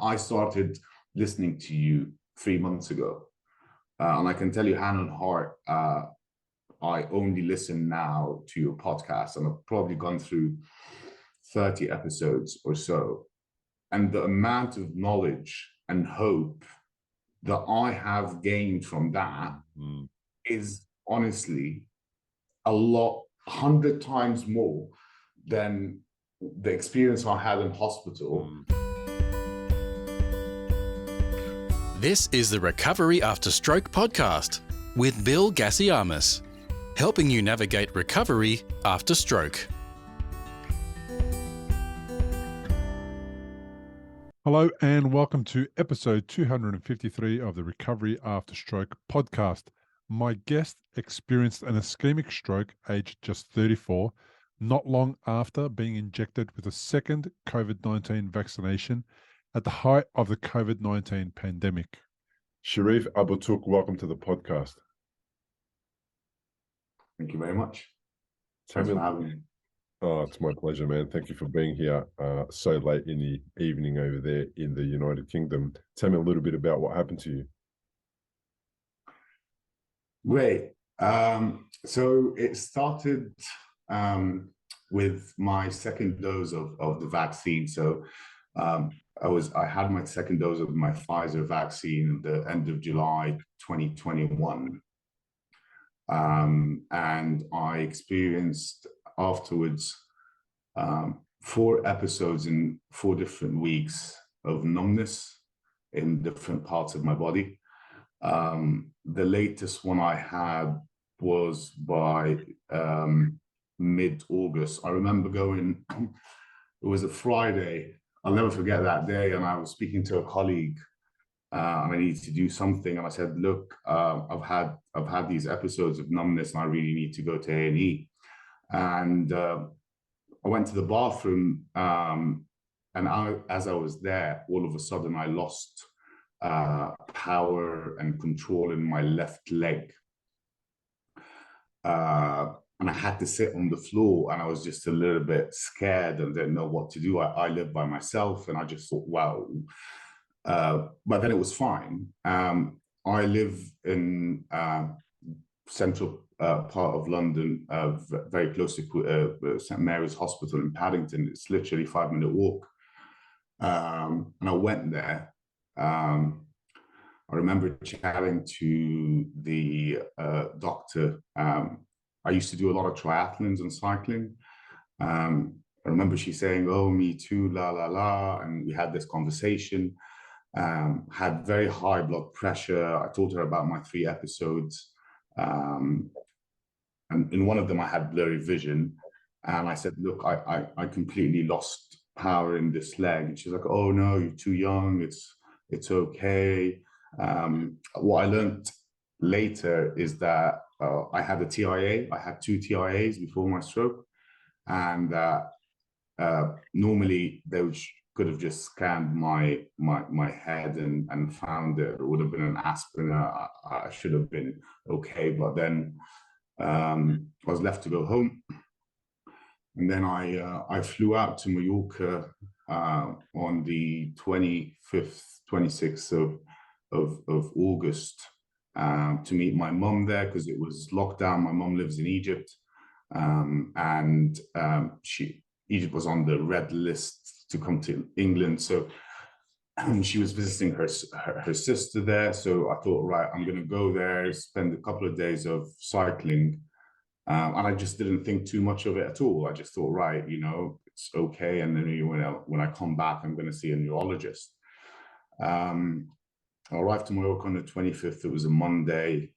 I started listening to you 3 months ago, and I can tell you hand on heart, I only listen now to your podcast, and I've probably gone through 30 episodes or so. And the amount of knowledge and hope that I have gained from that is honestly a lot, 100 times more than the experience I had in hospital. This is the Recovery After Stroke podcast with Bill Gassiamis, helping you navigate recovery after stroke. Hello and welcome to episode 253 of the Recovery After Stroke podcast. My guest experienced an ischemic stroke aged just 34, not long after being injected with a second COVID-19 vaccination at the height of the COVID-19 pandemic. Sherif Aboutouk, welcome to the podcast. Thank you very much. Thanks for having me. Oh, it's my pleasure, man. Thank you for being here so late in the evening over there in the United Kingdom. Tell me a little bit about what happened to you. Great. So it started with my second dose of the vaccine. So I had my second dose of my Pfizer vaccine at the end of July 2021. And I experienced afterwards 4 episodes in 4 different weeks of numbness in different parts of my body. The latest one I had was by mid-August. I remember going, it was a Friday. I'll never forget that day. And I was speaking to a colleague and I needed to do something. And I said, look, I've had these episodes of numbness and I really need to go to A&E. And I went to the bathroom as I was there, all of a sudden I lost power and control in my left leg. And I had to sit on the floor and I was just a little bit scared and didn't know what to do. I live by myself and I just thought, wow. But then it was fine. I live in central part of London, very close to St Mary's Hospital in Paddington. It's literally a 5-minute walk. And I went there. I remember chatting to the doctor. I used to do a lot of triathlons and cycling. I remember she saying, oh, me too, la, la, la. And we had this conversation, had very high blood pressure. I told her about my 3 episodes. And in one of them, I had blurry vision. And I said, look, I completely lost power in this leg. And she's like, oh, no, you're too young. It's okay. What I learned later is that I had a TIA. I had 2 TIAs before my stroke. And normally they could have just scanned my head and found it. It would have been an aspirin. I should have been okay. But then I was left to go home. And then I flew out to Mallorca on the 25th, 26th of August to meet my mum there because it was lockdown. My mum lives in Egypt, and Egypt was on the red list to come to England. So she was visiting her sister there. So I thought, right, I'm going to go there, spend a couple of days of cycling. And I just didn't think too much of it at all. I just thought, right, it's okay. And then when I come back, I'm going to see a neurologist. I arrived to Mallorca on the 25th. It was a Monday.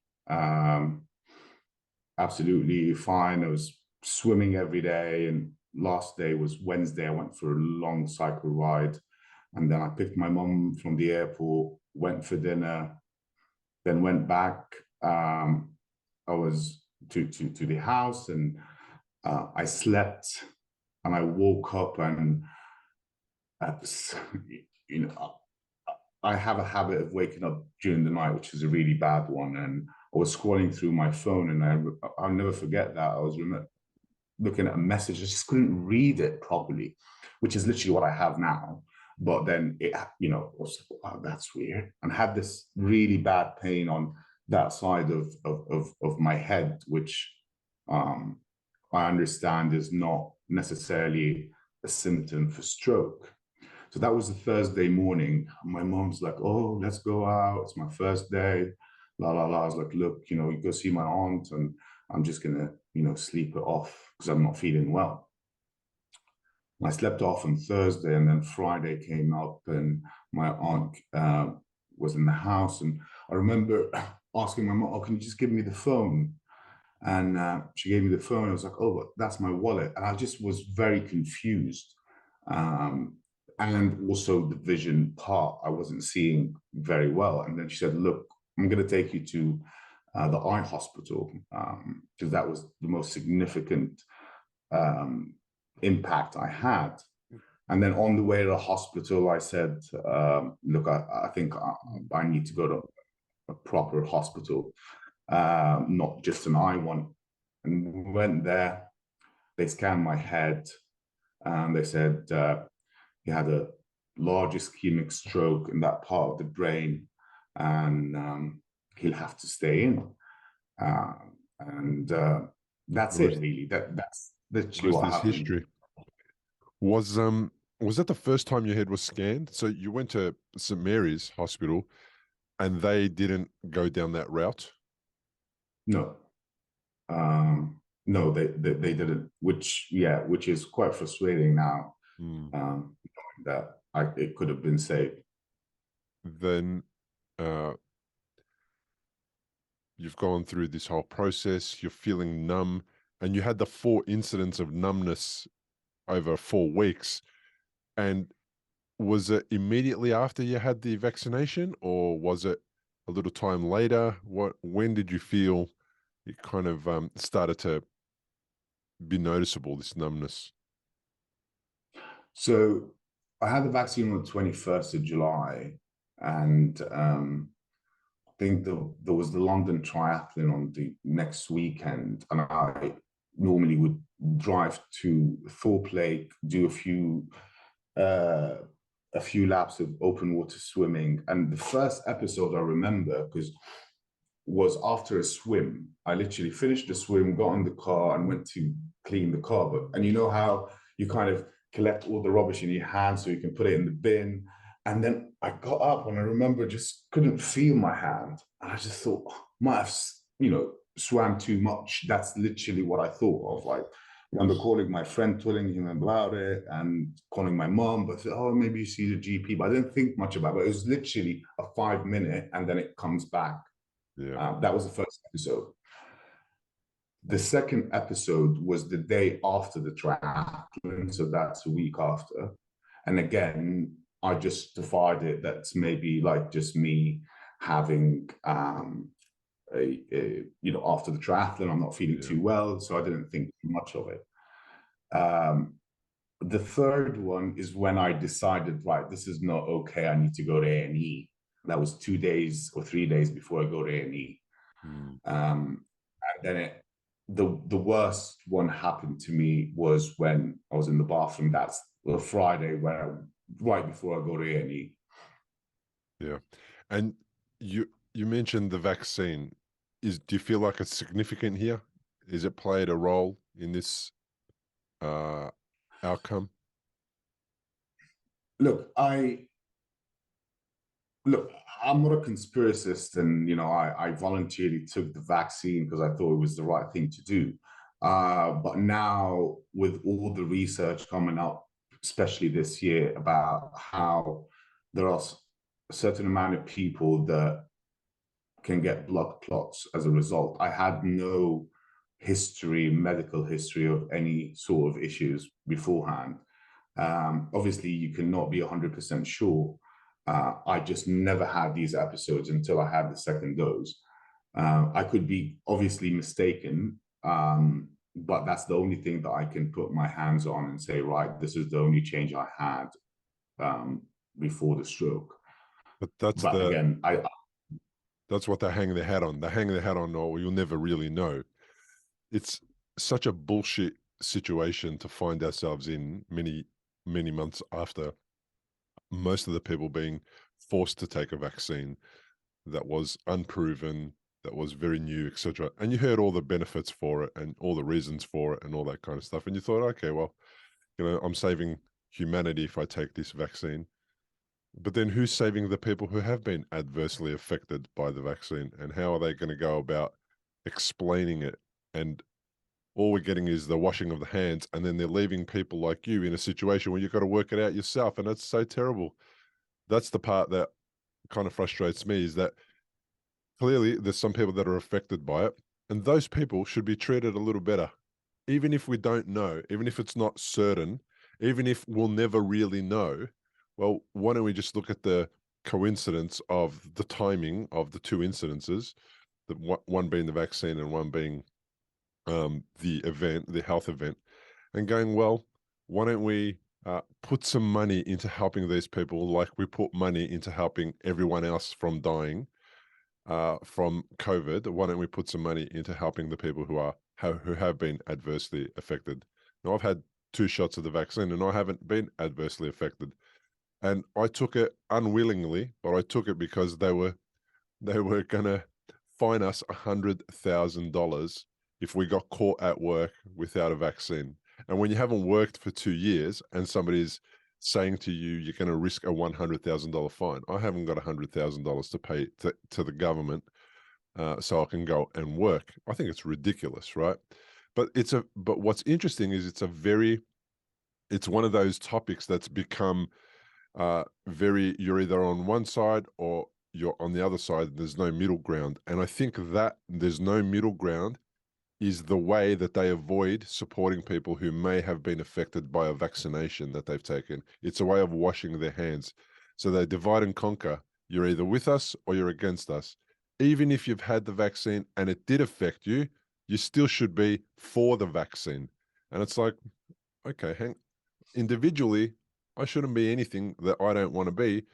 Absolutely fine. I was swimming every day. And last day was Wednesday. I went for a long cycle ride. And then I picked my mum from the airport, went for dinner, then went back. I was to the house and I slept and I woke up and, I have a habit of waking up during the night, which is a really bad one. And I was scrolling through my phone and I'll never forget that. I was looking at a message. I just couldn't read it properly, which is literally what I have now. But then it, was like, wow, that's weird. And had this really bad pain on that side of my head, which I understand is not necessarily a symptom for stroke. So that was a Thursday morning. My mom's like, oh, let's go out. It's my first day. La, la, la. I was like, look, you go see my aunt and I'm just going to, sleep it off because I'm not feeling well. I slept off on Thursday, and then Friday came up and my aunt was in the house. And I remember asking my mom, oh, can you just give me the phone? And she gave me the phone. I was like, oh, that's my wallet. And I just was very confused. And also the vision part, I wasn't seeing very well. And then she said, look, I'm going to take you to the eye hospital because that was the most significant impact I had. And then on the way to the hospital, I said, look, I think I need to go to a proper hospital, not just an eye one. And we went there, they scanned my head, and they said he had a large ischemic stroke in that part of the brain, and he'll have to stay in. And that's it, really. That's literally what happened. History. Was that the first time your head was scanned? So you went to St. Mary's Hospital, and they didn't go down that route? No. No, they didn't, which is quite frustrating now. That it could have been saved. Then you've gone through this whole process, you're feeling numb, and you had the 4 incidents of numbness over 4 weeks. And was it immediately after you had the vaccination, or was it a little time later? When did you feel it kind of started to be noticeable, this numbness? So I had the vaccine on the 21st of July, and I think there was the London Triathlon on the next weekend, and I normally would drive to Thorpe Lake, do a few laps of open water swimming. And the first episode I remember was after a swim. I literally finished the swim, got in the car, and went to clean the car. And you know how you kind of collect all the rubbish in your hand so you can put it in the bin. And then I got up and I remember just couldn't feel my hand. And I just thought, might have, swam too much. That's literally what I thought of. Like, I remember calling my friend, telling him about it, and calling my mom, but I said, oh, maybe you see the GP. But I didn't think much about it. It was literally a 5-minute, and then it comes back. Yeah. That was the first episode. The second episode was the day after the triathlon, so that's a week after. And again, I justified it that's maybe like just me having after the triathlon, I'm not feeling too well, so I didn't think much of it. The third one is when I decided, right, this is not okay, I need to go to A&E. That was 2 days or 3 days before I go to A&E. And then the worst one happened to me was when I was in the bathroom. That's the Friday right before I go to A&E. Yeah. And you mentioned the vaccine. Do you feel like it's significant here? Is it played a role in this outcome? Look, I'm not a conspiracist, and I voluntarily took the vaccine because I thought it was the right thing to do. But now, with all the research coming up, especially this year, about how there are a certain amount of people that can get blood clots as a result. I had no medical history of any sort of issues beforehand. Obviously, you cannot be 100% sure. I just never had these episodes until I had the second dose. I could be obviously mistaken, but that's the only thing that I can put my hands on and say, right, this is the only change I had before the stroke. But that's what they hang their hat on. They hang their hat on, or you'll never really know. It's such a bullshit situation to find ourselves in many months after most of the people being forced to take a vaccine that was unproven, that was very new, etc. And you heard all the benefits for it and all the reasons for it and all that kind of stuff. And you thought, okay, well, I'm saving humanity if I take this vaccine. But then who's saving the people who have been adversely affected by the vaccine? And how are they going to go about explaining it? And all we're getting is the washing of the hands, and then they're leaving people like you in a situation where you've got to work it out yourself. And that's so terrible. That's the part that kind of frustrates me, is that clearly there's some people that are affected by it, and those people should be treated a little better. Even if we don't know, even if it's not certain, even if we'll never really know, well, why don't we just look at the coincidence of the timing of the two incidences, the one being the vaccine and one being the event, the health event, and going, well, why don't we put some money into helping these people like we put money into helping everyone else from dying from COVID? Why don't we put some money into helping the people who have been adversely affected? Now, I've had 2 shots of the vaccine and I haven't been adversely affected. And I took it unwillingly, but I took it because they were going to fine us $100,000 if we got caught at work without a vaccine. And when you haven't worked for 2 years and somebody's saying to you, you're going to risk a $100,000 fine, I haven't got $100,000 to pay to the government so I can go and work. I think it's ridiculous, right? But what's interesting is it's one of those topics that's become you're either on one side or you're on the other side. There's no middle ground. And I think that there's no middle ground is the way that they avoid supporting people who may have been affected by a vaccination that they've taken. It's a way of washing their hands. So they divide and conquer. You're either with us or you're against us. Even if you've had the vaccine and it did affect you, you still should be for the vaccine. And it's like, okay, individually, I shouldn't be anything that I don't want to be.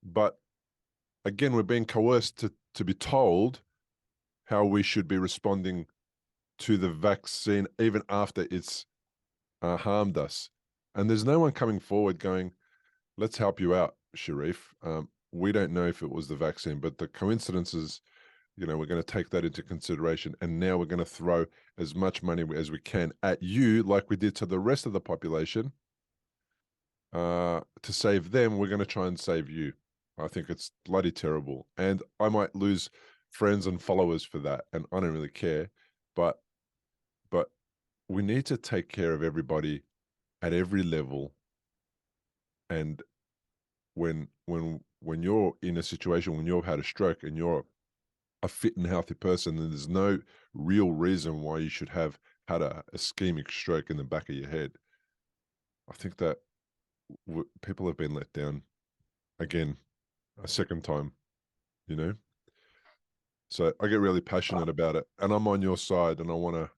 But again, we're being coerced to be told how we should be responding to the vaccine, even after it's harmed us. And there's no one coming forward going, let's help you out, Sherif. We don't know if it was the vaccine, but the coincidences, we're going to take that into consideration. And now we're going to throw as much money as we can at you, like we did to the rest of the population. To save them, we're going to try and save you. I think it's bloody terrible. And I might lose friends and followers for that. And I don't really care. But we need to take care of everybody at every level. And when you're in a situation, when you've had a stroke and you're a fit and healthy person, then there's no real reason why you should have had a ischemic stroke in the back of your head. I think that people have been let down again, a second time, So I get really passionate about it, and I'm on your side, and I want to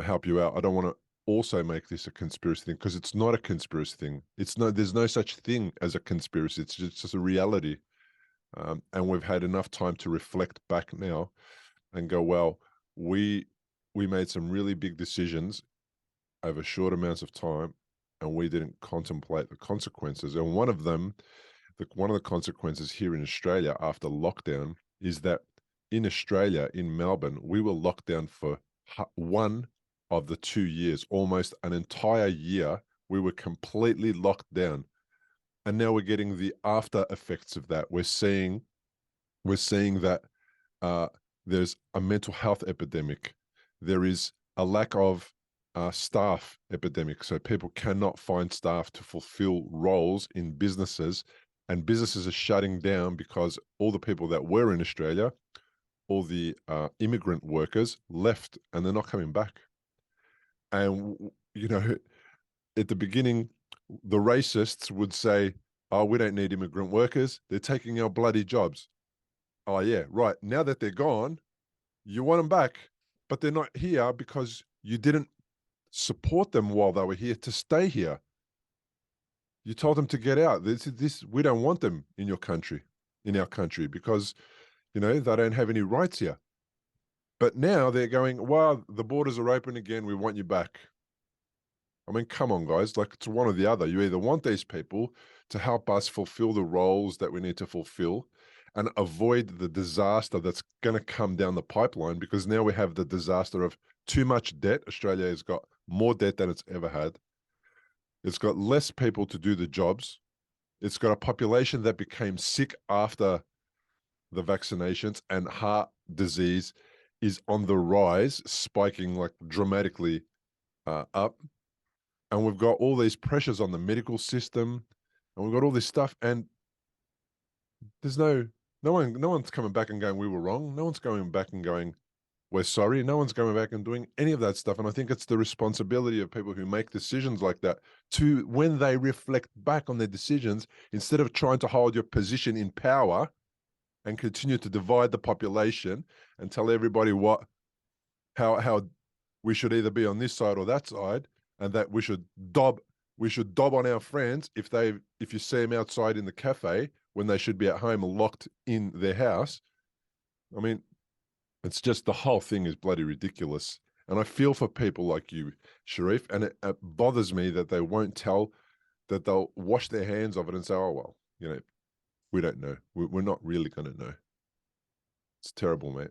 help you out. I don't want to also make this a conspiracy thing, because it's not a conspiracy thing. There's no such thing as a conspiracy. It's just a reality. And we've had enough time to reflect back now and go, well, we made some really big decisions over short amounts of time, and we didn't contemplate the consequences. And one of the consequences here in Australia after lockdown is that in Australia, in Melbourne, we were locked down for one of the 2 years, almost an entire year. We were completely locked down. And now we're getting the after effects of that. We're seeing that there's a mental health epidemic. There is a lack of staff epidemic. So people cannot find staff to fulfill roles in businesses, and businesses are shutting down because all the people that were in Australia, all the immigrant workers, left, and they're not coming back. And, at the beginning, the racists would say, oh, we don't need immigrant workers. They're taking our bloody jobs. Oh, yeah, right. Now that they're gone, you want them back, but they're not here because you didn't support them while they were here to stay here. You told them to get out. We don't want them in our country, because, they don't have any rights here. But now they're going, well, the borders are open again. We want you back. I mean, come on, guys, like it's one or the other. You either want these people to help us fulfill the roles that we need to fulfill and avoid the disaster that's going to come down the pipeline, because now we have the disaster of too much debt. Australia has got more debt than it's ever had. It's got less people to do the jobs. It's got a population that became sick after the vaccinations, and heart disease is on the rise, spiking like dramatically up. And we've got all these pressures on the medical system, and we've got all this stuff, and there's no one's coming back and going, we were wrong. No one's going back and going, we're sorry. No one's going back and doing any of that stuff. And I think it's the responsibility of people who make decisions like that to, when they reflect back on their decisions, instead of trying to hold your position in power and continue to divide the population and tell everybody how we should either be on this side or that side, and that we should dob on our friends if you see them outside in the cafe when they should be at home locked in their house. I mean, it's just, the whole thing is bloody ridiculous. And I feel for people like you, Sherif, and it bothers me that they won't tell, that they'll wash their hands of it and say, oh, well, you know, we don't know. We're not really going to know. It's terrible, mate.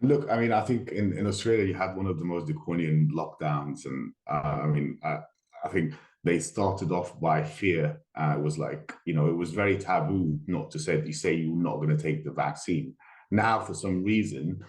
Look, I mean, I think in Australia, you had one of the most draconian lockdowns. And I think they started off by fear. It was like, you know, it was very taboo not to say you're not going to take the vaccine. Now, for some reason,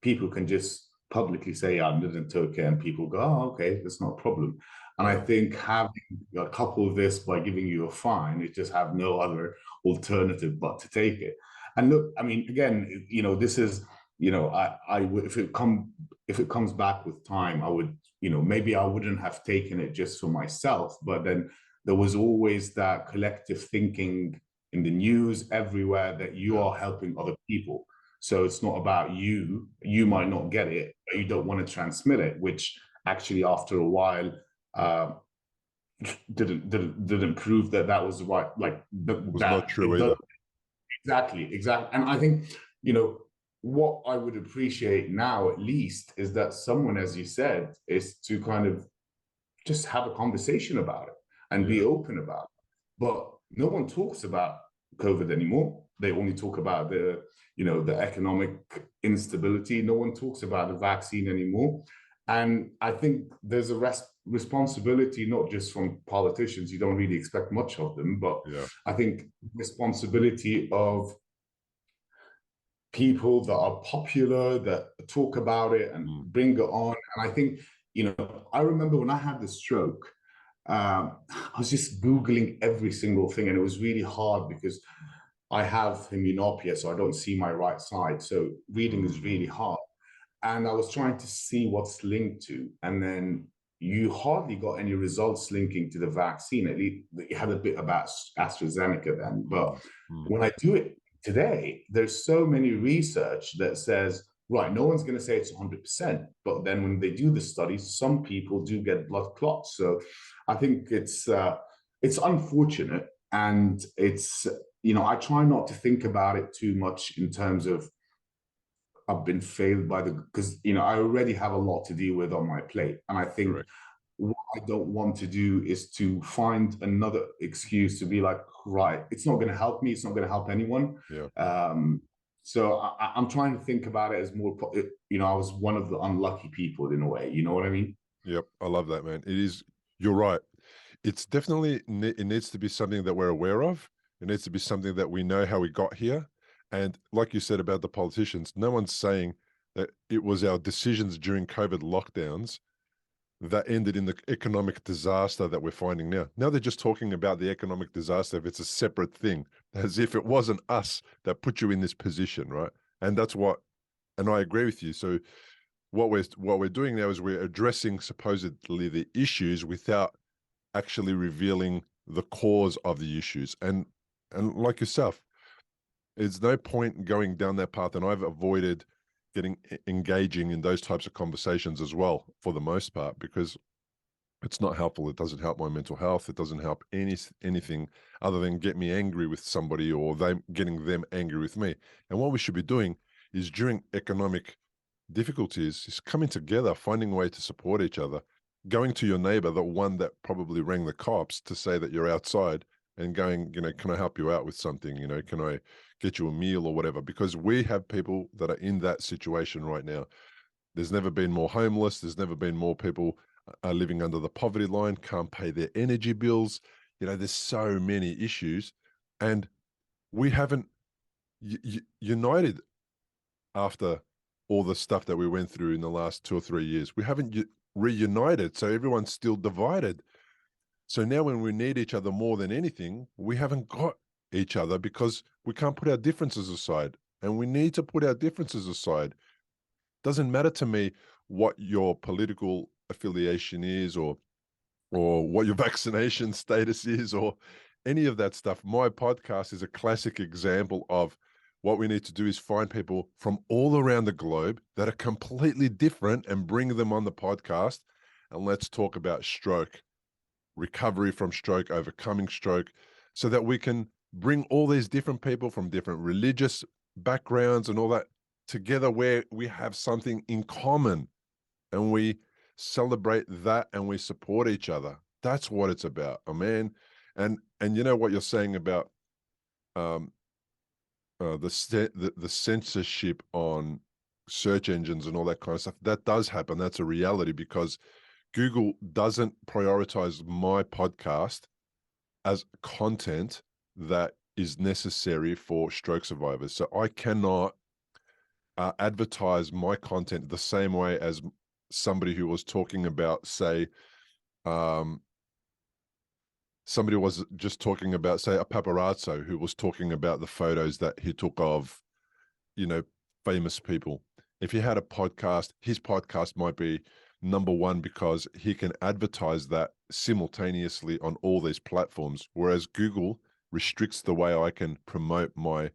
people can just publicly say, I didn't take it, and people go, oh, okay, that's not a problem. And I think having a couple of this by giving you a fine, it just have no other alternative but to take it. And look, I mean, again, you know, this is, you know, I would, if it comes back with time, I would, you know, maybe I wouldn't have taken it just for myself, but then there was always that collective thinking in the news everywhere that you are helping other people. So it's not about you. You might not get it, but you don't want to transmit it, which actually after a while didn't prove that was right. Like was not true either. Exactly. And I think, you know, what I would appreciate now, at least, is that someone, as you said, is to kind of just have a conversation about it and be open about it. But no one talks about COVID anymore. They only talk about the economic instability. No one talks about the vaccine anymore. And I think there's a responsibility, not just from politicians. You don't really expect much of them, but I think responsibility of people that are popular, that talk about it and bring it on. And I think, you know, I remember when I had the stroke, I was just Googling every single thing, and it was really hard because I have hemianopia, so I don't see my right side. So reading is really hard. And I was trying to see what's linked to, and then you hardly got any results linking to the vaccine. At least you had a bit about AstraZeneca then. But when I do it today, there's so many research that says, right, no one's going to say it's 100%, but then when they do the studies, some people do get blood clots. So I think it's unfortunate, and it's, you know, I try not to think about it too much in terms of I've been failed by because, you know, I already have a lot to deal with on my plate. And I think what I don't want to do is to find another excuse to be like, right, it's not going to help me. It's not going to help anyone. So I'm trying to think about it as more, you know, I was one of the unlucky people in a way. You know what I mean? Yep. I love that, man. It is, you're right. It's definitely, it needs to be something that we're aware of. It needs to be something that we know how we got here. And like you said about the politicians, no one's saying that it was our decisions during COVID lockdowns that ended in the economic disaster that we're finding now. Now they're just talking about the economic disaster if it's a separate thing, as if it wasn't us that put you in this position, right? And that's what, and I agree with you. So what we're doing now is we're addressing supposedly the issues without actually revealing the cause of the issues. And like yourself, there's no point going down that path, and I've avoided engaging in those types of conversations as well, for the most part, because it's not helpful. It doesn't help my mental health. It doesn't help anything other than get me angry with somebody, or them getting them angry with me. And what we should be doing is, during economic difficulties, is coming together, finding a way to support each other, going to your neighbor, the one that probably rang the cops to say that you're outside, and going, can I help you out with something? Can I get you a meal or whatever? Because we have people that are in that situation right now. There's never been more homeless. There's never been more people are living under the poverty line, can't pay their energy bills. There's so many issues, and we haven't united after all the stuff that we went through in the last 2 or 3 years. We haven't reunited, so everyone's still divided. So now when we need each other more than anything, we haven't got each other because we can't put our differences aside, and we need to put our differences aside. Doesn't matter to me what your political affiliation is, or what your vaccination status is, or any of that stuff. My podcast is a classic example of what we need to do is find people from all around the globe that are completely different and bring them on the podcast. And let's talk about stroke, recovery from stroke, overcoming stroke, so that we can bring all these different people from different religious backgrounds and all that together, where we have something in common and we celebrate that and we support each other. That's what it's about, man. And you know what you're saying about the censorship on search engines and all that kind of stuff. That does happen. That's a reality, because Google doesn't prioritize my podcast as content that is necessary for stroke survivors. So I cannot advertise my content the same way as somebody who was talking about, say, somebody was just talking about, say, a paparazzo who was talking about the photos that he took of, famous people. If he had a podcast, his podcast might be number one because he can advertise that simultaneously on all these platforms, whereas Google restricts the way I can promote my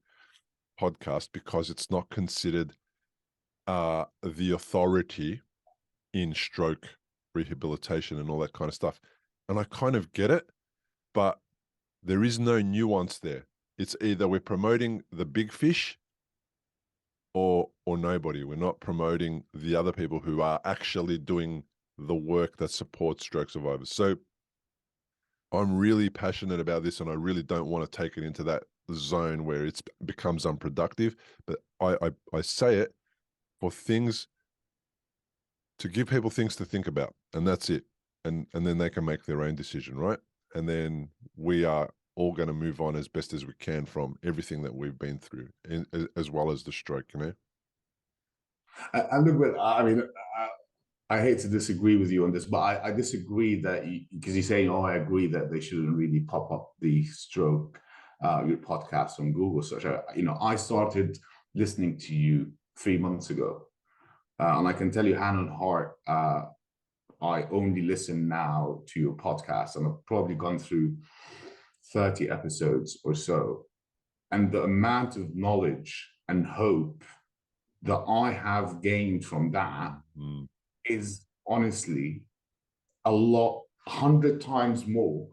podcast because it's not considered the authority in stroke rehabilitation and all that kind of stuff. And I kind of get it, but there is no nuance there. It's either we're promoting the big fish or nobody. We're not promoting the other people who are actually doing the work that supports stroke survivors. So I'm really passionate about this, and I really don't want to take it into that zone where it becomes unproductive. But I say it for things, to give people things to think about, and that's it. And then they can make their own decision, right? And then we are all going to move on as best as we can from everything that we've been through, as well as the stroke, And look, I mean, I hate to disagree with you on this, but I disagree that because you're saying, I agree that they shouldn't really pop up the stroke, your podcast on Google. Such I started listening to you 3 months ago, and I can tell you, hand on heart, I only listen now to your podcast, and I've probably gone through 30 episodes or so. And the amount of knowledge and hope that I have gained from that is honestly 100 times more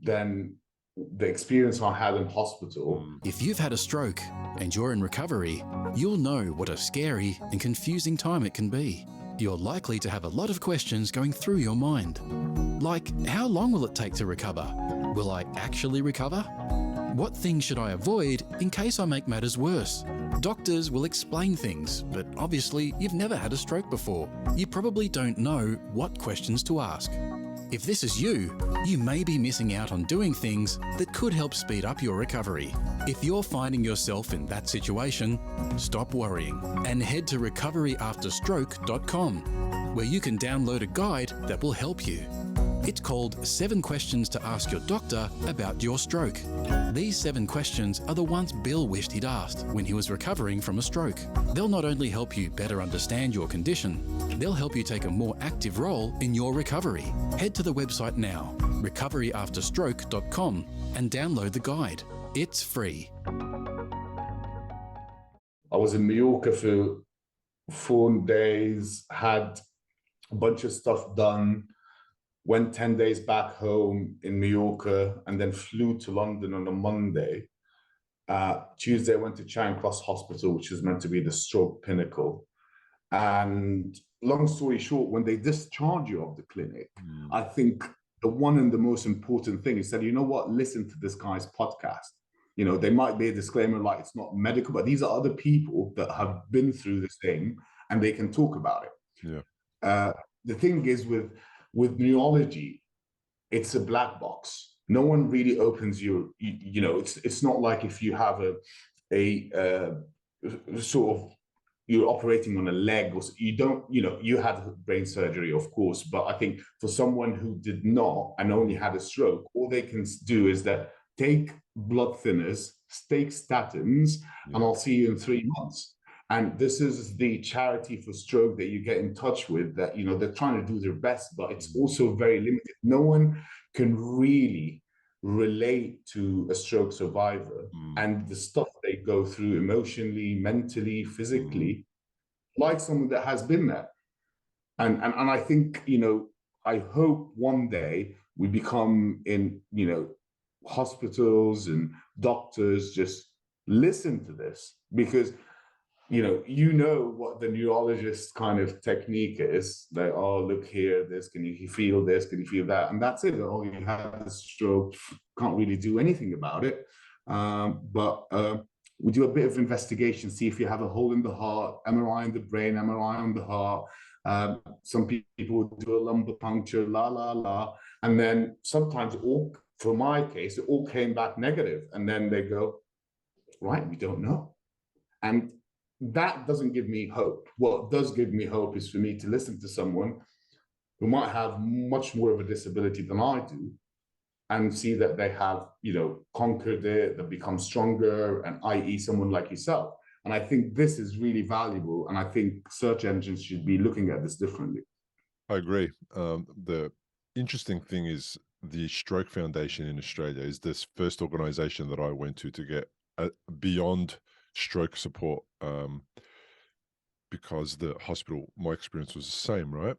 than the experience I had in hospital. If you've had a stroke and you're in recovery, you'll know what a scary and confusing time it can be. You're likely to have a lot of questions going through your mind. Like, how long will it take to recover? Will I actually recover? What things should I avoid in case I make matters worse? Doctors will explain things, but obviously you've never had a stroke before. You probably don't know what questions to ask. If this is you, you may be missing out on doing things that could help speed up your recovery. If you're finding yourself in that situation, stop worrying and head to recoveryafterstroke.com, where you can download a guide that will help you. It's called 7 Questions to Ask Your Doctor About Your Stroke. These 7 questions are the ones Bill wished he'd asked when he was recovering from a stroke. They'll not only help you better understand your condition, they'll help you take a more active role in your recovery. Head to the website now, recoveryafterstroke.com, and download the guide. It's free. I was in Mallorca for 4 days, had a bunch of stuff done, went 10 days back home in Mallorca, and then flew to London on a Monday. Tuesday, I went to Charing Cross Hospital, which is meant to be the stroke pinnacle. And long story short, when they discharge you of the clinic, I think the one and the most important thing is that, you know what, listen to this guy's podcast. You know, there might be a disclaimer like it's not medical, but these are other people that have been through this thing and they can talk about it. Yeah. The thing is with neurology, it's a black box. No one really opens you know, it's not like if you have a sort of, you're operating on a leg, or you don't, you know, you had brain surgery, of course, but I think for someone who did not and only had a stroke, all they can do is that take blood thinners, take statins, and I'll see you in 3 months. And this is the charity for stroke that you get in touch with, that, you know, they're trying to do their best, but it's also very limited. No one can really relate to a stroke survivor and the stuff they go through emotionally, mentally, physically, like someone that has been there. And I think, you know, I hope one day we become, in, you know, hospitals and doctors just listen to this, because you know what the neurologist kind of technique is. They, oh, look here, this, can you feel this, can you feel that, and that's it. Oh, you had a stroke, can't really do anything about it. But we do a bit of investigation, see if you have a hole in the heart, MRI in the brain, MRI on the heart. Some people do a lumbar puncture, and then sometimes, all, for my case, it all came back negative, and then they go, right, we don't know. And that doesn't give me hope. What does give me hope is for me to listen to someone who might have much more of a disability than I do, and see that they have, you know, conquered it, that become stronger, and i.e. someone like yourself. And I think this is really valuable, and I think search engines should be looking at this differently. I agree. The interesting thing is the Stroke Foundation in Australia is this first organization that I went to get beyond stroke support, because the hospital, my experience was the same, right?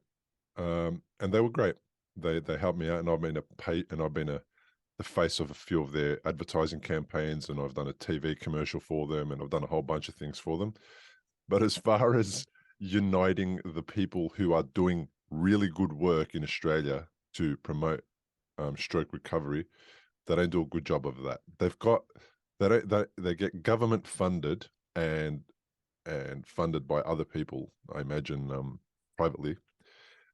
And they were great. They helped me out, and I've been the face of a few of their advertising campaigns, and I've done a TV commercial for them, and I've done a whole bunch of things for them. But as far as uniting the people who are doing really good work in Australia to promote stroke recovery, they don't do a good job of that. They get government funded and funded by other people, I imagine, privately,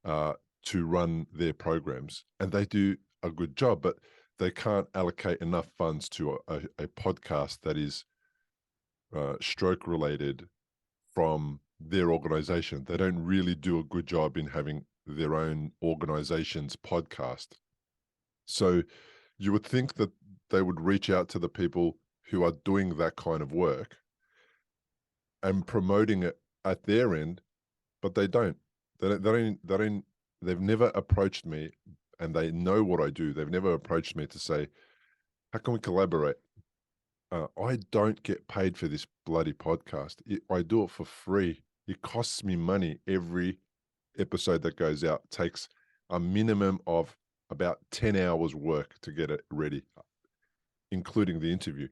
to run their programs, and they do a good job, but they can't allocate enough funds to a podcast that is stroke related from their organization. They don't really do a good job in having their own organization's podcast. So you would think that they would reach out to the people who are doing that kind of work and promoting it at their end, but they don't. They've never approached me, and they know what I do. They've never approached me to say, how can we collaborate? I don't get paid for this bloody podcast. I do it for free. It costs me money. Every episode that goes out takes a minimum of about 10 hours work to get it ready, including the interview.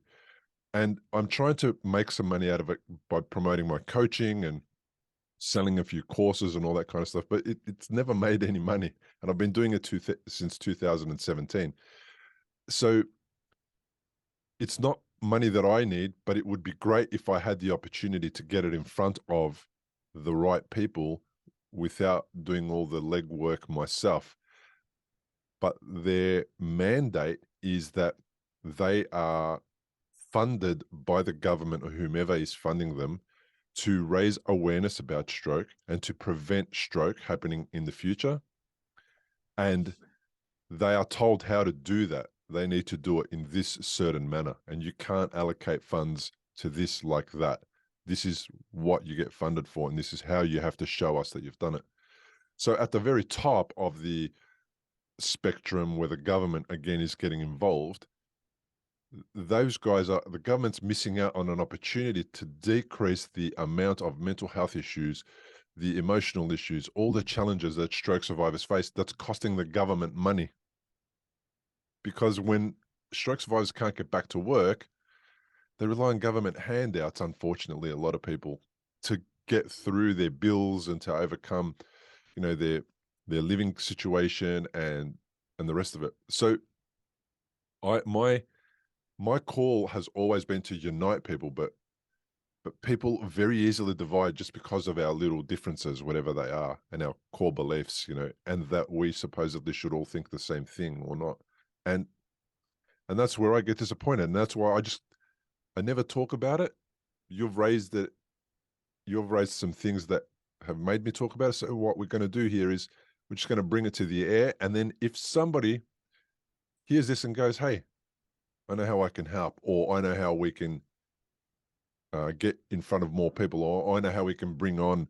And I'm trying to make some money out of it by promoting my coaching and selling a few courses and all that kind of stuff, but it's never made any money. And I've been doing it since 2017. So it's not money that I need, but it would be great if I had the opportunity to get it in front of the right people without doing all the legwork myself. But their mandate is that they are funded by the government or whomever is funding them to raise awareness about stroke and to prevent stroke happening in the future. And they are told how to do that. They need to do it in this certain manner, and you can't allocate funds to this like that. This is what you get funded for, and this is how you have to show us that you've done it. So at the very top of the spectrum where the government again is getting involved, those guys are, the government's missing out on an opportunity to decrease the amount of mental health issues, the emotional issues, all the challenges that stroke survivors face that's costing the government money. Because when stroke survivors can't get back to work, they rely on government handouts, unfortunately, a lot of people, to get through their bills and to overcome, you know, their living situation and the rest of it. So my call has always been to unite people, but people very easily divide just because of our little differences, whatever they are, and our core beliefs, you know, and that we supposedly should all think the same thing or not. And that's where I get disappointed. And that's why I never talk about it. You've raised it. You've raised some things that have made me talk about it. So what we're going to do here is we're just going to bring it to the air. And then if somebody hears this and goes, hey, I know how I can help, or I know how we can get in front of more people, or I know how we can bring on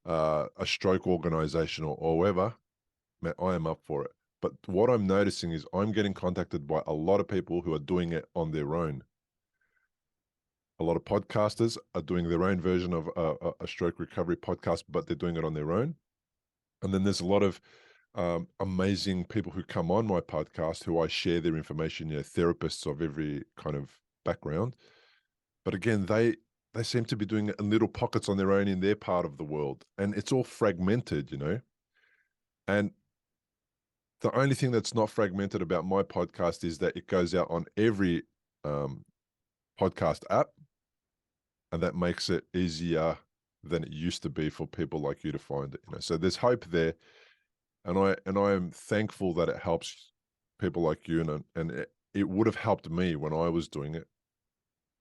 a stroke organization or whoever, man, I am up for it. But what I'm noticing is I'm getting contacted by a lot of people who are doing it on their own. A lot of podcasters are doing their own version of a stroke recovery podcast, but they're doing it on their own. And then there's a lot of amazing people who come on my podcast who I share their information, you know, therapists of every kind of background. But again, they seem to be doing it in little pockets on their own in their part of the world. And it's all fragmented, you know. And the only thing that's not fragmented about my podcast is that it goes out on every podcast app. And that makes it easier than it used to be for people like you to find it. You know, so there's hope there. And I am thankful that it helps people like you, and it would have helped me when I was doing it.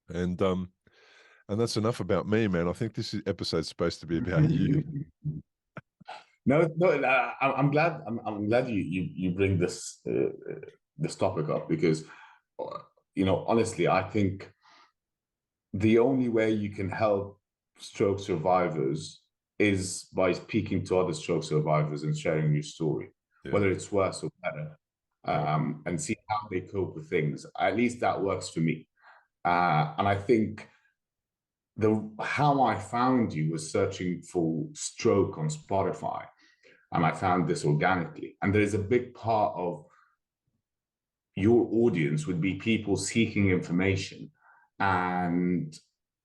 And that's enough about me, man. I think this episode's supposed to be about you. No, I'm glad. I'm glad you bring this this topic up, because you know, honestly, I think the only way you can help stroke survivors is by speaking to other stroke survivors and sharing your story, whether it's worse or better, and see how they cope with things. At least that works for me. And I think how I found you was searching for stroke on Spotify, and I found this organically. And there is a big part of your audience would be people seeking information, and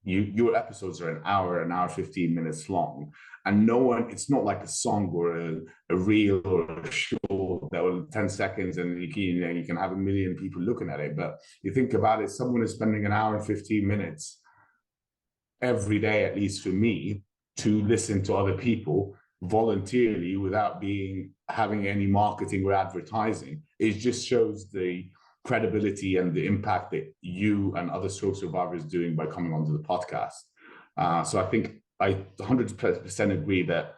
your episodes are an hour 15 minutes long, and no one, it's not like a song or a reel or a short that will 10 seconds and you can have a million people looking at it. But you think about it, someone is spending an hour and 15 minutes every day, at least for me, to listen to other people voluntarily without having any marketing or advertising. It just shows the credibility and the impact that you and other stroke survivors are doing by coming onto the podcast. So I think I 100% agree that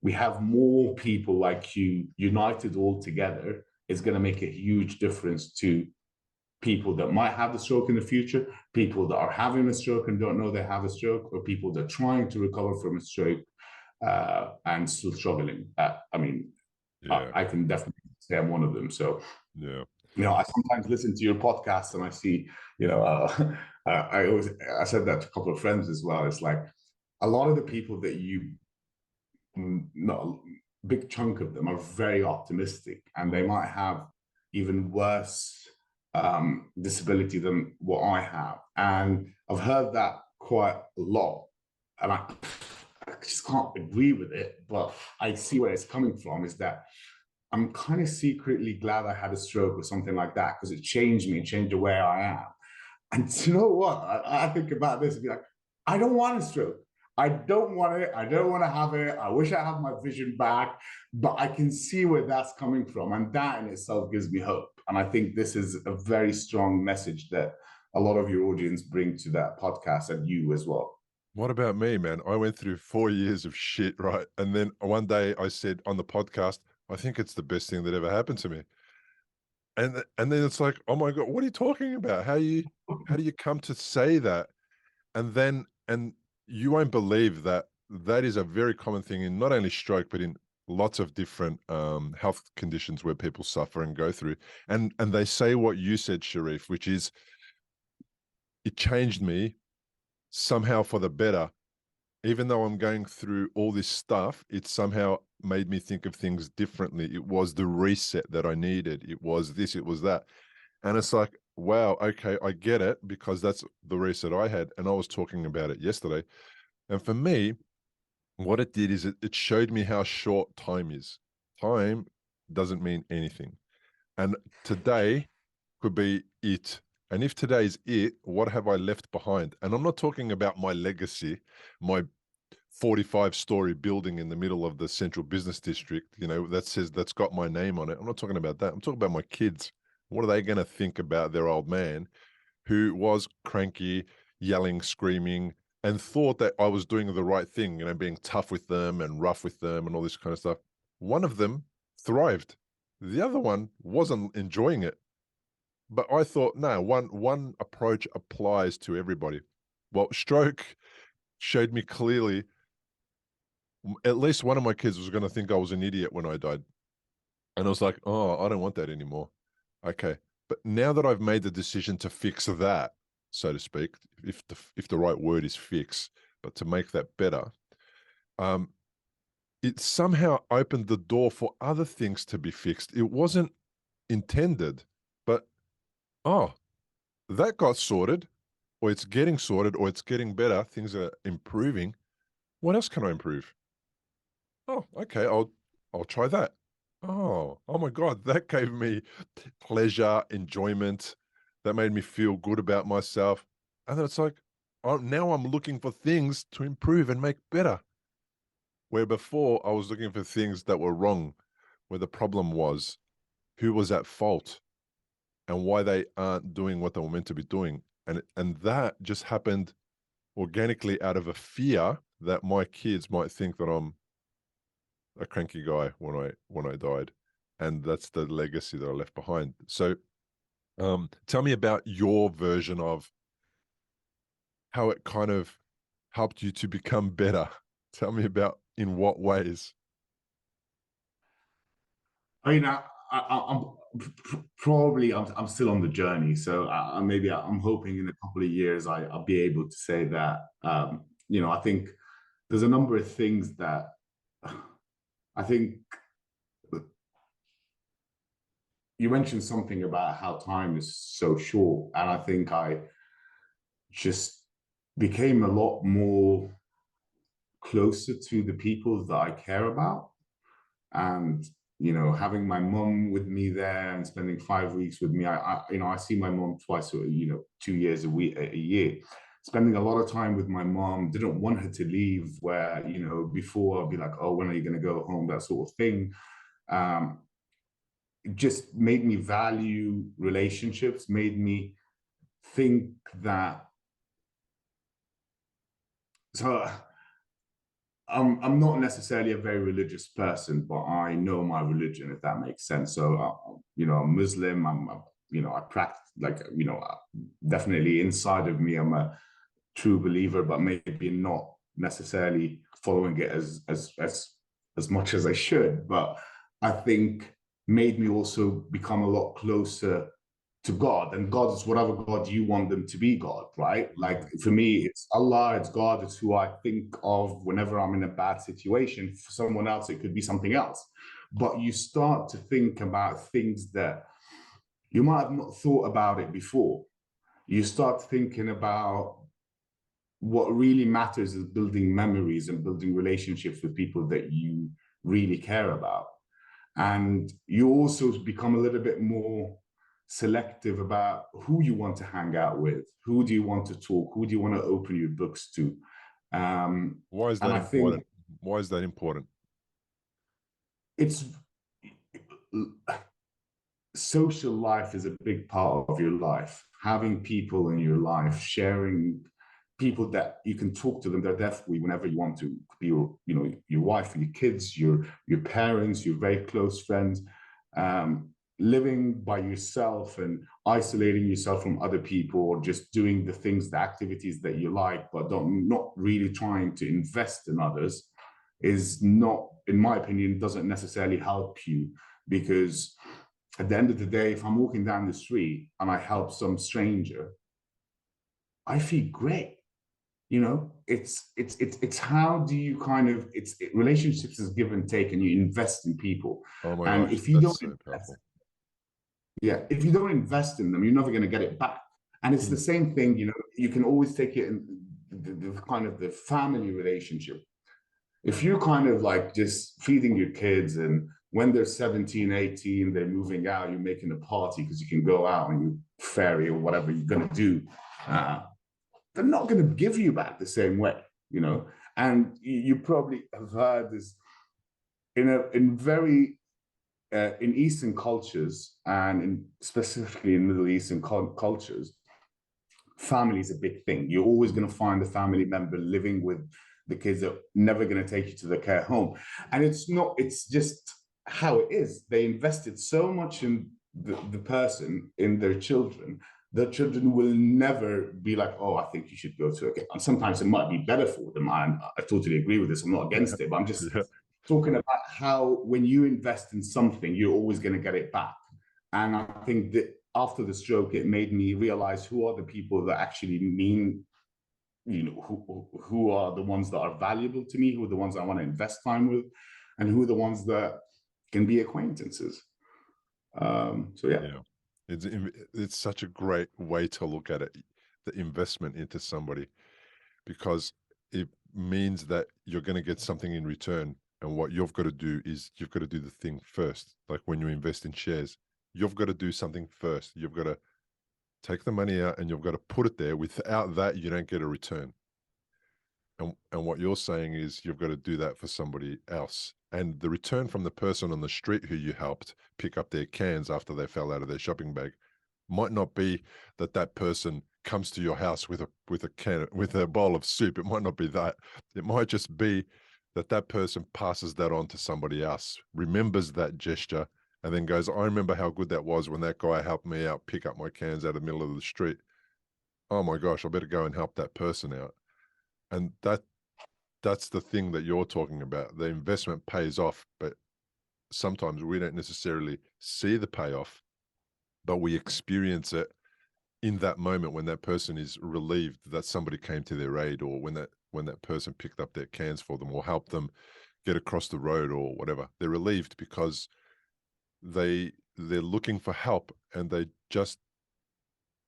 we have more people like you united all together is going to make a huge difference to people that might have a stroke in the future, people that are having a stroke and don't know they have a stroke, or people that are trying to recover from a stroke and still struggling. I mean, I can definitely say I'm one of them. So, you know, I sometimes listen to your podcast and I see, you know, I said that to a couple of friends as well. It's like a lot of the people that big chunk of them are very optimistic, and they might have even worse disability than what I have. And I've heard that quite a lot, and I just can't agree with it, but I see where it's coming from, is that I'm kind of secretly glad I had a stroke or something like that, because it changed me, changed the way I am. And you know what? I think about this and be like, I don't want a stroke. I don't want it. I don't want to have it. I wish I had my vision back, but I can see where that's coming from. And that in itself gives me hope. And I think this is a very strong message that a lot of your audience bring to that podcast, and you as well. What about me, man? I went through 4 years of shit, right? And then one day I said on the podcast, I think it's the best thing that ever happened to me. And then it's like, oh my God, what are you talking about? How do you come to say that? And you won't believe that is a very common thing in not only stroke, but in lots of different health conditions where people suffer and go through. And they say what you said, Sherif, which is, it changed me somehow for the better. Even though I'm going through all this stuff, it somehow made me think of things differently. It was the reset that I needed. It was this, it was that. And it's like, wow, okay, I get it, because that's the reset I had. And I was talking about it yesterday. And for me, What it did is it showed me how short time is. Time doesn't mean anything. And today could be it. And if today's it, what have I left behind? And I'm not talking about my legacy, my 45-story building in the middle of the central business district, that says that's got my name on it. I'm not talking about that. I'm talking about my kids. What are they going to think about their old man who was cranky, yelling, screaming, and thought that I was doing the right thing, being tough with them and rough with them and all this kind of stuff. One of them thrived. The other one wasn't enjoying it. But I thought, no, one approach applies to everybody. Well, stroke showed me clearly at least one of my kids was going to think I was an idiot when I died. And I was like, oh, I don't want that anymore. Okay. But now that I've made the decision to fix that, so to speak, if the right word is fix, but to make that better, it somehow opened the door for other things to be fixed. It wasn't intended, but, that got sorted, or it's getting sorted, or it's getting better. Things are improving. What else can I improve? Oh, okay, I'll try that. Oh my God, that gave me pleasure, enjoyment. That made me feel good about myself. And then it's like, now I'm looking for things to improve and make better. Where before I was looking for things that were wrong, where the problem was who was at fault and why they aren't doing what they were meant to be doing. And that just happened organically out of a fear that my kids might think that I'm a cranky guy when I died, and that's the legacy that I left behind. So, tell me about your version of how it kind of helped you to become better. Tell me about in what ways. I mean, I'm still on the journey, so maybe I'm hoping in a couple of years I'll be able to say that. I think there's a number of things that I think you mentioned something about how time is so short, and I think I just became a lot more closer to the people that I care about. And having my mum with me there and spending 5 weeks with me, I see my mum twice, 2 years a year. Spending a lot of time with my mom, didn't want her to leave. Where before I'd be like, oh, when are you going to go home? That sort of thing. It just made me value relationships, made me think that. So I'm not necessarily a very religious person, but I know my religion, if that makes sense. So I'm Muslim. I practice, definitely inside of me, I'm a true believer, but maybe not necessarily following it as much as I should. But I think made me also become a lot closer to God, and God is whatever God you want them to be, God, right? Like for me, it's Allah, it's God, it's who I think of whenever I'm in a bad situation. For someone else, it could be something else. But you start to think about things that you might have not thought about it before. You start thinking about what really matters is building memories and building relationships with people that you really care about. And you also become a little bit more selective about who you want to hang out with, who do you want to talk, who do you want to open your books to. Why is that important? Why is that important? It's social life is a big part of your life. Having people in your life, sharing people that you can talk to them, they're definitely whenever you want to. It could be your wife, your kids, your parents, your very close friends. Living by yourself and isolating yourself from other people, or just doing the things, the activities that you like, but not really trying to invest in others, is not, in my opinion, doesn't necessarily help you. Because at the end of the day, if I'm walking down the street and I help some stranger, I feel great. It's how do you relationships is give and take, and you invest in people. Oh my and gosh, if you don't so powerful. if you don't invest in them, you're never going to get it back. And it's the same thing, you can always take it in the kind of the family relationship. if you kind of like just feeding your kids, and when they're 17, 18, they're moving out, you're making a party because you can go out and you ferry or whatever you're going to do, they're not going to give you back the same way, you know. And you probably have heard this in Eastern cultures, and specifically in Middle Eastern cultures, family is a big thing. You're always going to find a family member living with the kids that are never going to take you to the care home. And it's just how it is. They invested so much in the person, in their children. The children will never be like, oh, I think you should go to a care. And sometimes it might be better for them. I totally agree with this. I'm not against it, but I'm just talking about how when you invest in something, you're always going to get it back. And I think that after the stroke, it made me realize who are the people that actually mean, you know, who are the ones that are valuable to me, who are the ones I want to invest time with, and who are the ones that can be acquaintances. So yeah. It's such a great way to look at it, the investment into somebody, because it means that you're going to get something in return. And what you've got to do is you've got to do the thing first. Like when you invest in shares, you've got to do something first. You've got to take the money out and you've got to put it there. Without that, you don't get a return. And what you're saying is you've got to do that for somebody else. And the return from the person on the street who you helped pick up their cans after they fell out of their shopping bag might not be that that person comes to your house with a bowl of soup. It might not be that. It might just be that that person passes that on to somebody else, remembers that gesture, and then goes, I remember how good that was when that guy helped me out pick up my cans out of the middle of the street. Oh my gosh, I better go and help that person out. And that's the thing that you're talking about. The investment pays off, but sometimes we don't necessarily see the payoff, but we experience it in that moment when that person is relieved that somebody came to their aid, or when that person picked up their cans for them or helped them get across the road or whatever. They're relieved because they're looking for help, and they just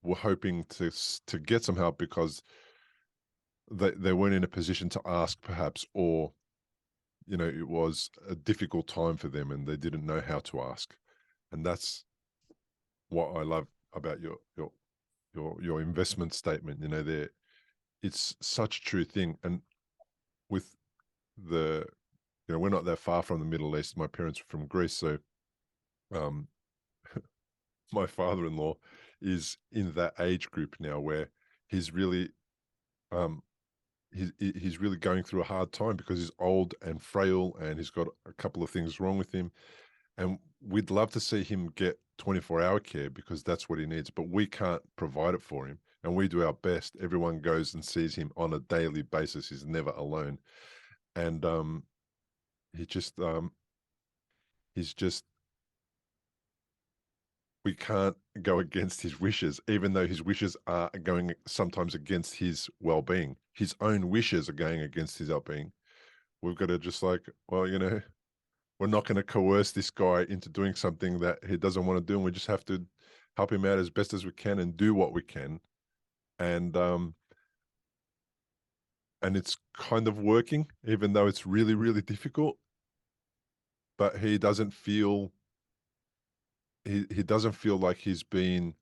were hoping to get some help because they weren't in a position to ask, perhaps, or you know, it was a difficult time for them and they didn't know how to ask. And that's what I love about your investment statement. You know, it's such a true thing. And with you know, we're not that far from the Middle East. My parents are from Greece, so my father-in-law is in that age group now where he's really he's really going through a hard time because he's old and frail and he's got a couple of things wrong with him. And we'd love to see him get 24-hour care because that's what he needs, but we can't provide it for him. And we do our best. Everyone goes and sees him on a daily basis. He's never alone. And he's just, we can't go against his wishes, even though his wishes are going sometimes against his well-being. His own wishes are going against his well-being. We've got to just like, well, you know, we're not going to coerce this guy into doing something that he doesn't want to do. And we just have to help him out as best as we can and do what we can. And it's kind of working, even though it's really, really difficult. But he doesn't feel, he doesn't feel like he's been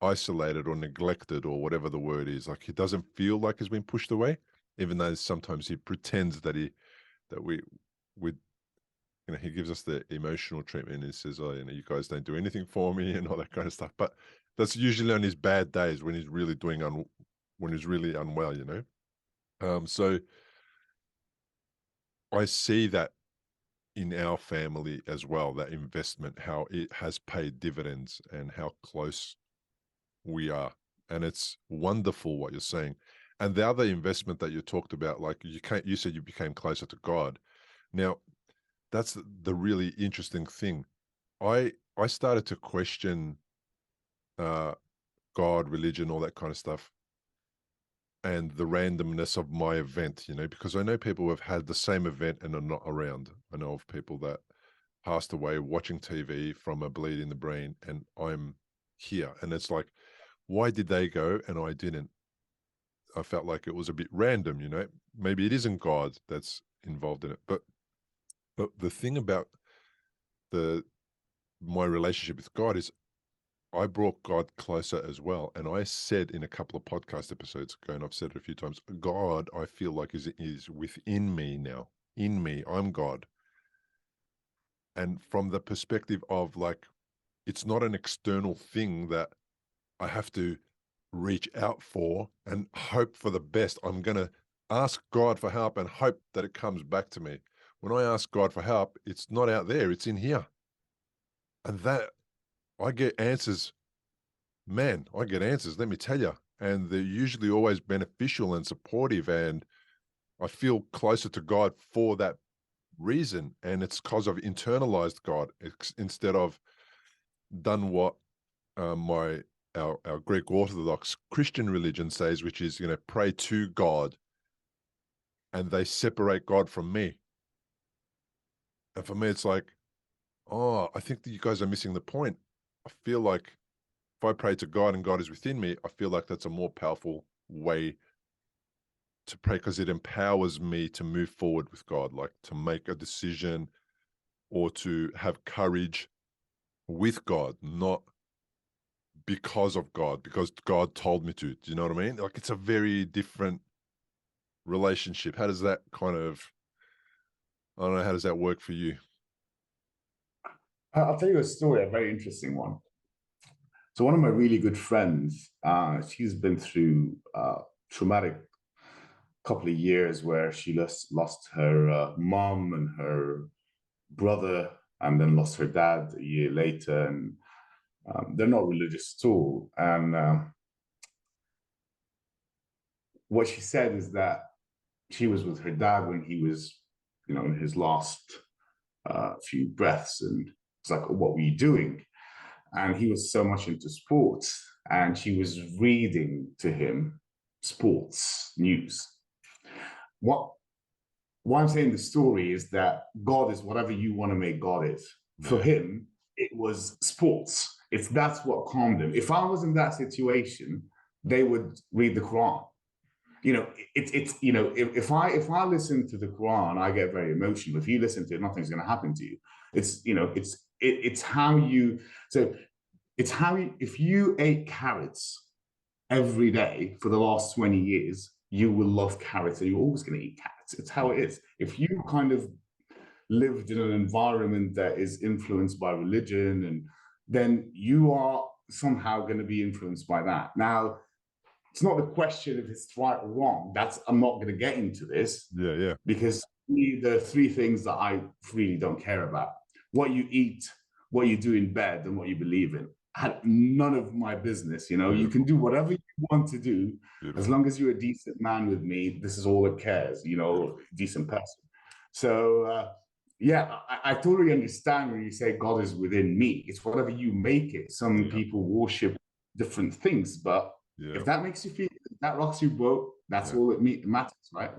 isolated or neglected or whatever the word is. Like he doesn't feel like he's been pushed away, even though sometimes he pretends that we you know, he gives us the emotional treatment and he says, oh, you know, you guys don't do anything for me and all that kind of stuff. But that's usually on his bad days when he's really when he's really unwell, you know? So I see that in our family as well, that investment, how it has paid dividends and how close we are. And it's wonderful what you're saying. And the other investment that you talked about, like you said you became closer to God. Now, that's the really interesting thing. I started to question God, religion, all that kind of stuff, and the randomness of my event, you know, because I know people who have had the same event and are not around. I know of people that passed away watching TV from a bleed in the brain, and I'm here. And it's like, why did they go and I didn't? I felt like it was a bit random, you know. Maybe it isn't God that's involved in it. But the thing about my relationship with God is I brought God closer as well. And I said in a couple of podcast episodes ago, and I've said it a few times, God, I feel like is within me now. In me, I'm God. And from the perspective of like, it's not an external thing that I have to reach out for and hope for the best. I'm going to ask God for help and hope that it comes back to me. When I ask God for help, it's not out there, it's in here. And that I get answers. Man, I get answers, let me tell you. And they're usually always beneficial and supportive. And I feel closer to God for that reason. And it's because I've internalized God instead of done what our Greek Orthodox Christian religion says, which is, you know, pray to God, and they separate God from me. And for me, it's like, oh, I think that you guys are missing the point. I feel like if I pray to God and God is within me, I feel like that's a more powerful way to pray because it empowers me to move forward with God, like to make a decision or to have courage with God, not because of God, because God told me to. Do you know what I mean? Like it's a very different relationship. How does that kind of, I don't know, how does that work for you? I'll tell you a story, a very interesting one. So one of my really good friends, she's been through traumatic couple of years where she lost her mom and her brother, and then lost her dad a year later. And they're not religious at all. And what she said is that she was with her dad when he was, you know, in his last few breaths, and it's like, what were you doing? And he was so much into sports, and she was reading to him sports news. Why I'm saying the story is that God is whatever you want to make God is. For him, it was sports. That's what calmed him. If I was in that situation, they would read the Quran. You know, it's you know, if I listen to the Quran, I get very emotional. If you listen to it, nothing's going to happen to you. It's, you know, it's how you, so it's how you, if you ate carrots every day for the last 20 years, you will love carrots and you're always going to eat carrots. It's how it is. If you kind of lived in an environment that is influenced by religion, and then you are somehow going to be influenced by that. Now, it's not the question if it's right or wrong. I'm not going to get into this. Yeah. Because there are three things that I really don't care about: what you eat, what you do in bed, and what you believe in. Had none of my business. You know, Beautiful. You can do whatever you want to do. Beautiful. As long as you're a decent man with me, this is all that cares, you know, Beautiful. decent person. So, yeah, I totally understand when you say God is within me. It's whatever you make it. Some people worship different things, but if that makes you feel, if that rocks your boat, that's all it matters, right?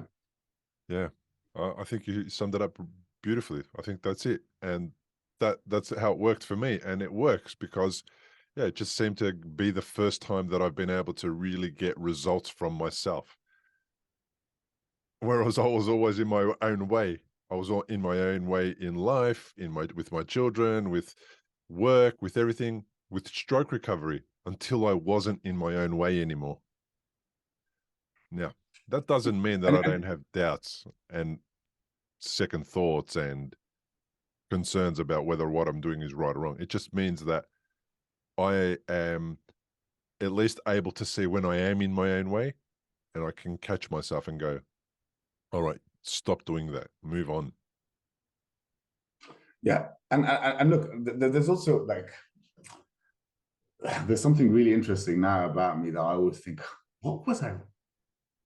Yeah. I think you summed it up beautifully. I think that's it. And that's how it worked for me. And it works because, yeah, it just seemed to be the first time that I've been able to really get results from myself. Whereas I was always in my own way. I was in my own way in life, with my children, with work, with everything, with stroke recovery, until I wasn't in my own way anymore. Now, that doesn't mean that I don't have doubts and second thoughts and concerns about whether what I'm doing is right or wrong. It just means that I am at least able to see when I am in my own way, and I can catch myself and go, all right, stop doing that, move on. Yeah. And look, there's also like, there's something really interesting now about me that I always think, what was I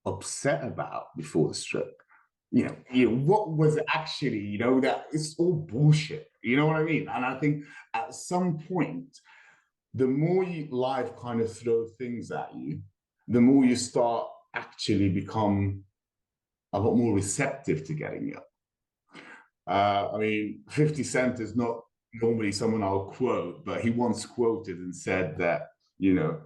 upset about before the stroke? You know, what was it actually, you know, that it's all bullshit. You know what I mean? And I think at some point, the more life kind of throw things at you, the more you start actually become a lot more receptive to getting it. I mean, 50 Cent is not normally someone I'll quote, but he once quoted and said that, you know,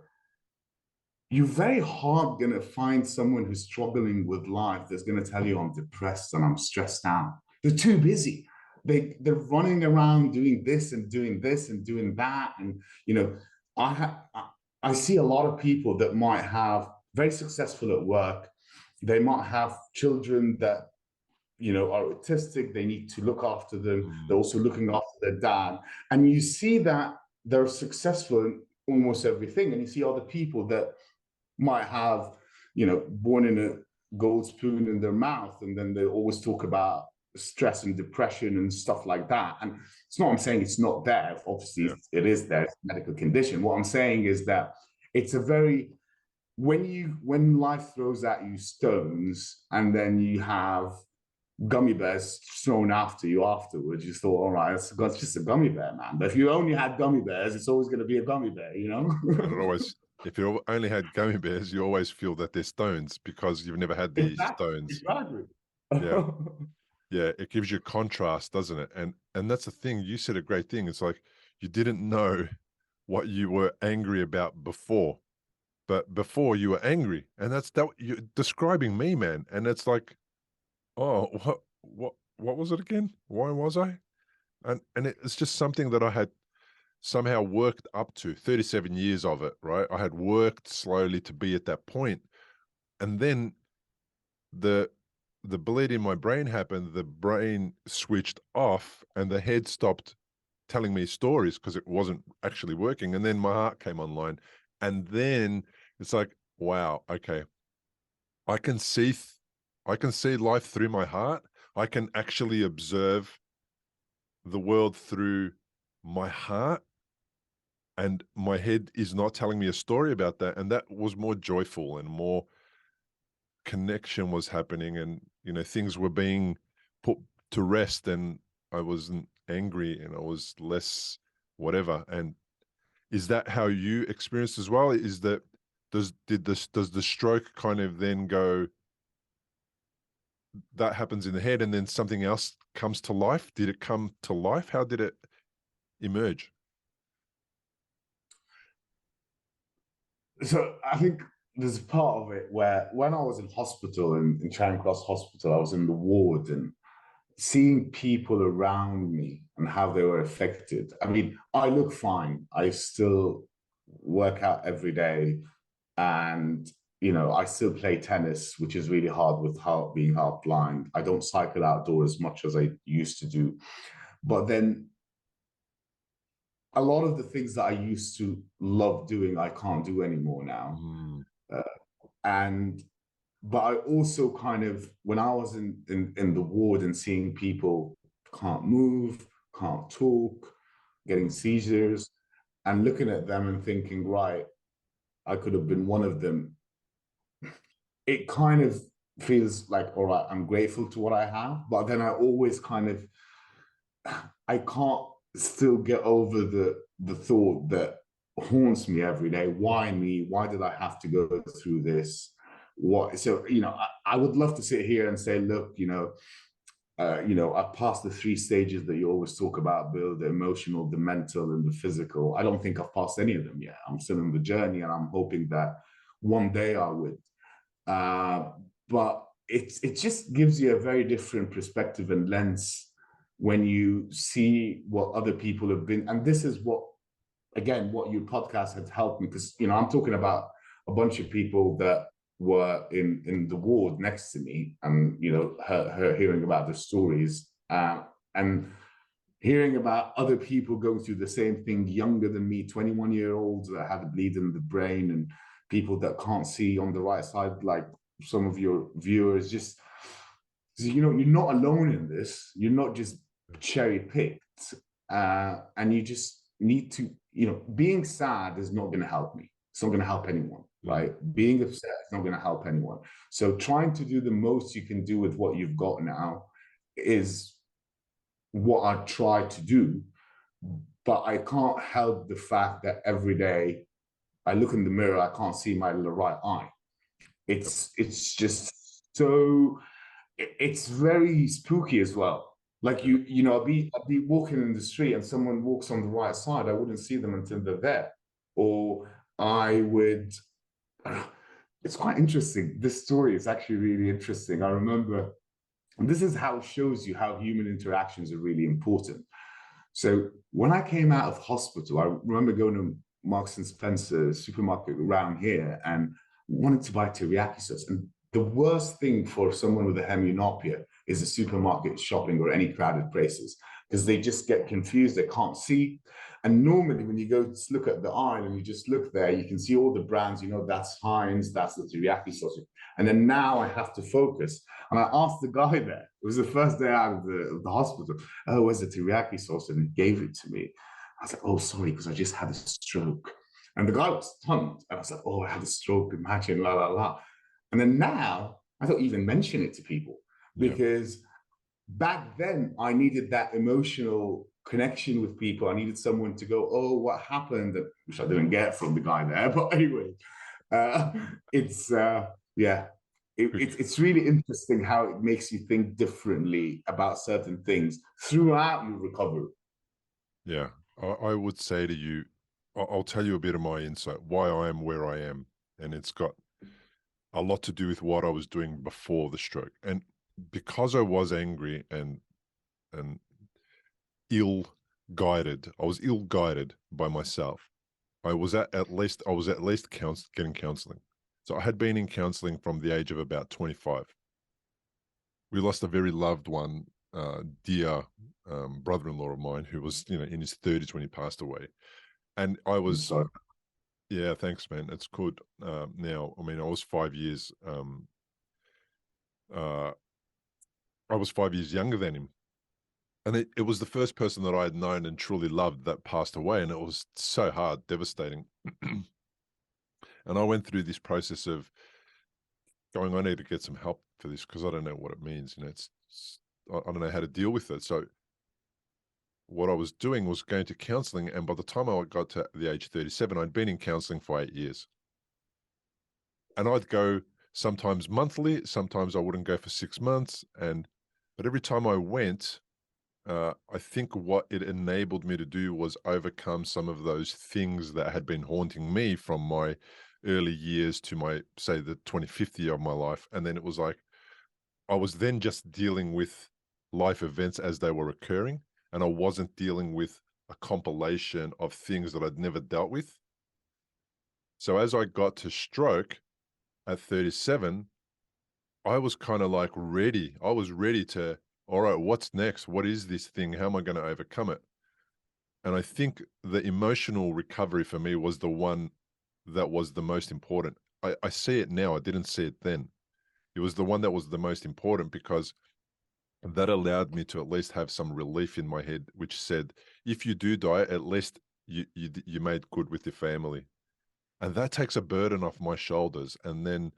you're very hard going to find someone who's struggling with life that's going to tell you I'm depressed and I'm stressed out. They're too busy. They're running around doing this and doing this and doing that. And, you know, I see a lot of people that might have very successful at work. They might have children that, you know, are autistic. They need to look after them. They're also looking after their dad. And you see that they're successful in almost everything. And you see other people that might have, you know, born in a gold spoon in their mouth, and then they always talk about stress and depression and stuff like that. And it's not, I'm saying it's not there. Obviously, it is there. It's a medical condition. What I'm saying is that it's a very, when life throws at you stones, and then you have gummy bears thrown after you afterwards, you thought, all right, it's just a gummy bear, man. But if you only had gummy bears, it's always going to be a gummy bear, you know? And always, if you only had gummy bears, you always feel that they're stones because you've never had these stones. Exactly. Yeah. Yeah, it gives you contrast, doesn't it? And that's the thing. You said a great thing. It's like you didn't know what you were angry about before, but before you were angry, and that's that you're describing me, man. And it's like, oh, what was it again? Why was I? And it's just something that I had somehow worked up to 37 years of it, right? I had worked slowly to be at that point, and then the bleed in my brain happened, the brain switched off, and the head stopped telling me stories because it wasn't actually working. And then my heart came online. And then it's like, wow, okay, I can see life through my heart. I can actually observe the world through my heart, and my head is not telling me a story about that. And that was more joyful, and more connection was happening, and you know, things were being put to rest, and I wasn't angry, and I was less whatever. And is that how you experienced as well? Is that does the stroke kind of then go, that happens in the head and then something else comes to life? Did it come to life? How did it emerge? So I think there's a part of it where when I was in hospital, in Charing Cross Hospital, I was in the ward, and seeing people around me and how they were affected. I mean, I look fine. I still work out every day, and you know, I still play tennis, which is really hard with being half blind. I don't cycle outdoors as much as I used to do. But then a lot of the things that I used to love doing, I can't do anymore now. And but I also kind of, when I was in the ward and seeing people can't move, can't talk, getting seizures, and looking at them and thinking, right, I could have been one of them. It kind of feels like, all right, I'm grateful to what I have, but then I always kind of, I can't still get over the thought that haunts me every day. Why me? Why did I have to go through this? What? So, you know, I would love to sit here and say, look, you know, I've passed the 3 stages that you always talk about, Bill: the emotional, the mental, and the physical. I don't think I've passed any of them yet. I'm still in the journey, and I'm hoping that one day I would. But it just gives you a very different perspective and lens when you see what other people have been. And this is what, again, what your podcast has helped me, because, you know, I'm talking about a bunch of people that were in the ward next to me, and, you know, her hearing about their stories, and hearing about other people going through the same thing, younger than me, 21-year-olds that had a bleed in the brain, and people that can't see on the right side, like some of your viewers. Just, you know, you're not alone in this. You're not just cherry picked, and you just need to, you know, being sad is not going to help me. It's not going to help anyone, right? Being upset is not going to help anyone. So trying to do the most you can do with what you've got now is what I try to do. But I can't help the fact that every day I look in the mirror, I can't see my right eye. It's just so, it's very spooky as well. Like, you know, I'd be walking in the street and someone walks on the right side, I wouldn't see them until they're there. Or I would It's quite interesting. This story is actually really interesting. I remember, and this is how it shows you how human interactions are really important. So when I came out of hospital, I remember going to Marks and Spencer supermarket around here and wanted to buy teriyaki sauce. And the worst thing for someone with a hemianopia is a supermarket shopping or any crowded places because they just get confused. They can't see. And normally, when you go to look at the aisle and you just look there, you can see all the brands. You know, that's Heinz, that's the teriyaki sauce. And then now I have to focus. And I asked the guy there. It was the first day out of the hospital. Oh, where's the teriyaki sauce? And he gave it to me. I was like, oh, sorry, because I just had a stroke. And the guy was stunned. And I was like, oh, I had a stroke, imagine, la, la, la. And then now I don't even mention it to people because back then I needed that emotional connection with people. I needed someone to go, oh, what happened? Which I didn't get from the guy there. But anyway, it's, yeah. It's really interesting how it makes you think differently about certain things throughout your recovery. Yeah, I would say to you, I'll tell you a bit of my insight, why I am where I am. And it's got a lot to do with what I was doing before the stroke. And because I was angry and ill-guided, I was ill-guided by myself. I was at least getting counseling. So I had been in counseling from the age of about 25. We lost a very loved one, dear brother-in-law of mine who was, in his 30s when he passed away. And I was, Sorry. yeah, thanks, man. It's good. Now, I mean, I was 5 years, I was 5 years younger than him. And it was the first person that I had known and truly loved that passed away. And it was so hard, devastating. And I went through this process of going, I need to get some help for this because I don't know what it means. I don't know how to deal with it. So what I was doing was going to counseling. And by the time I got to the age 37, I'd been in counseling for 8 years. And I'd go sometimes monthly, sometimes I wouldn't go for 6 months. But every time I went, I think what it enabled me to do was overcome some of those things that had been haunting me from my early years to my, say, the 25th year of my life. And then it was like, I was then just dealing with life events as they were occurring. And I wasn't dealing with a compilation of things that I'd never dealt with. So as I got to stroke at 37, I was kind of like ready. I was ready to, all right, what's next? What is this thing? How am I going to overcome it? And I think the emotional recovery for me was the one that was the most important. I see it now. I didn't see it then. It was the one that was the most important because that allowed me to at least have some relief in my head, which said, if you do die, at least you made good with your family. And that takes a burden off my shoulders. And then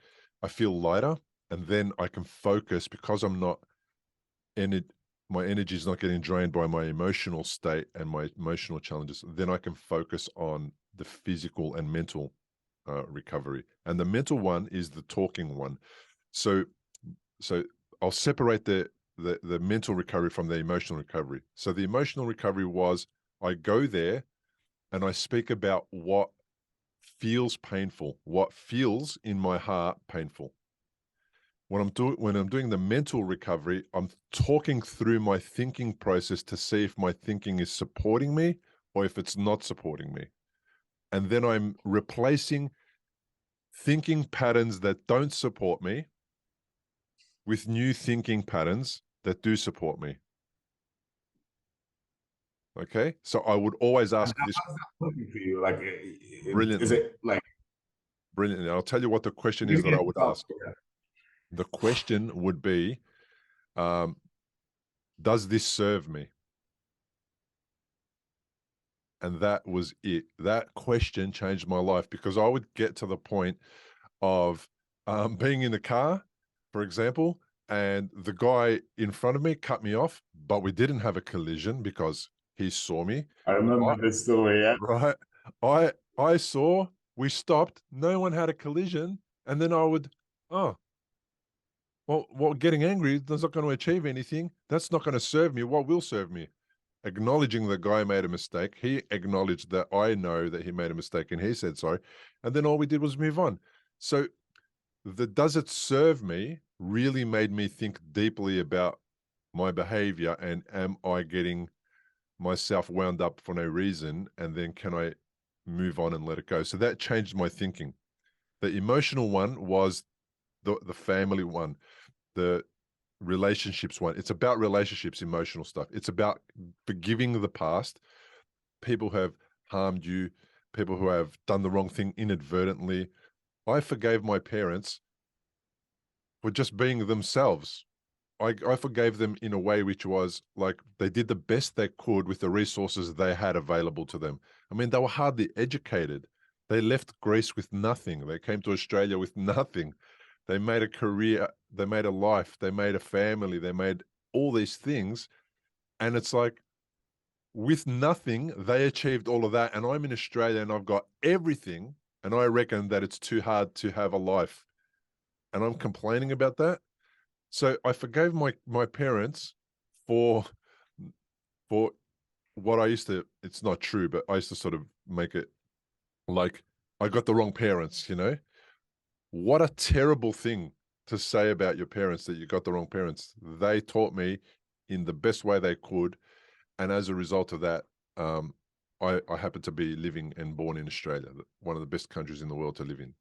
I feel lighter. And then I can focus because I'm not my energy is not getting drained by my emotional state and my emotional challenges. Then I can focus on the physical and mental recovery. And the mental one is the talking one. So I'll separate the mental recovery from the emotional recovery. So the emotional recovery was I go there and I speak about what feels painful, what feels in my heart painful. When I'm doing the mental recovery, I'm talking through my thinking process to see if my thinking is supporting me or if it's not supporting me. And then I'm replacing thinking patterns that don't support me with new thinking patterns that do support me. Okay? So I would always ask this. How's that working for you? Like, Brilliantly. is it like... Brilliantly. I'll tell you what the question is that I would ask. The question would be, does this serve me? And that was it. That question changed my life because I would get to the point of being in the car, for example, and the guy in front of me cut me off, but we didn't have a collision because he saw me. I remember this story, yeah. Right. I saw, we stopped, no one had a collision, and then I would, well, getting angry, that's not going to achieve anything. That's not going to serve me. What will serve me? Acknowledging the guy made a mistake. He acknowledged that I know that he made a mistake and he said sorry. And then all we did was move on. So the does it serve me really made me think deeply about my behavior, and am I getting myself wound up for no reason, and then can I move on and let it go? So that changed my thinking. The emotional one was the family one, the relationships one. It's about relationships, emotional stuff. It's about forgiving the past, people who have harmed you, people who have done the wrong thing inadvertently. I forgave my parents for just being themselves. I forgave them in a way which was like they did the best they could with the resources they had available to them. I mean, they were hardly educated. They left Greece with nothing. They came to Australia with nothing. They made a career, they made a life, they made a family, they made all these things. And it's like, with nothing, they achieved all of that. And I'm in Australia and I've got everything. And I reckon that it's too hard to have a life. And I'm complaining about that. So I forgave my parents for what I used to, it's not true, but I used to sort of make it like I got the wrong parents, you know? What a terrible thing to say about your parents, that you got the wrong parents. They taught me in the best way they could. And as a result of that, I happen to be living and born in Australia, one of the best countries in the world to live in.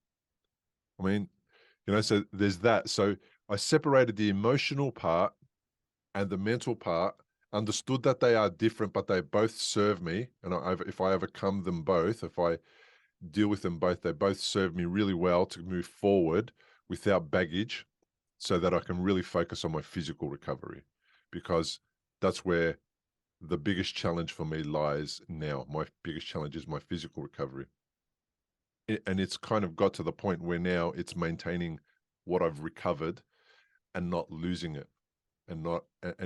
I mean, you know, so there's that. So I separated the emotional part and the mental part, understood that they are different, but they both serve me. And if I overcome them both, if I deal with them both, they both serve me really well to move forward without baggage, so that I can really focus on my physical recovery, because that's where the biggest challenge for me lies now. My biggest challenge is my physical recovery. And it's kind of got to the point where now it's maintaining what I've recovered and not losing it, and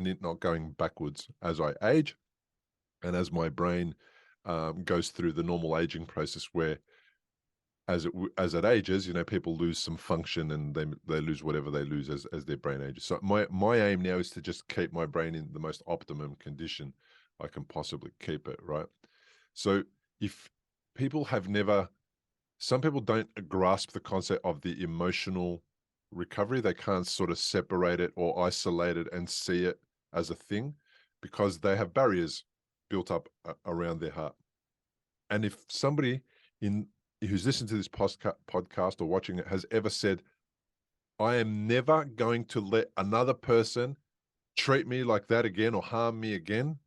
it not going backwards as I age, and as my brain goes through the normal aging process, where as it ages, you know, people lose some function and they lose whatever they lose as their brain ages. So my aim now is to just keep my brain in the most optimum condition I can possibly keep it, right? So if people have never, some people don't grasp the concept of the emotional recovery. They can't sort of separate it or isolate it and see it as a thing, because they have barriers built up around their heart. And if somebody who's listened to this podcast or watching it has ever said, I am never going to let another person treat me like that again or harm me again,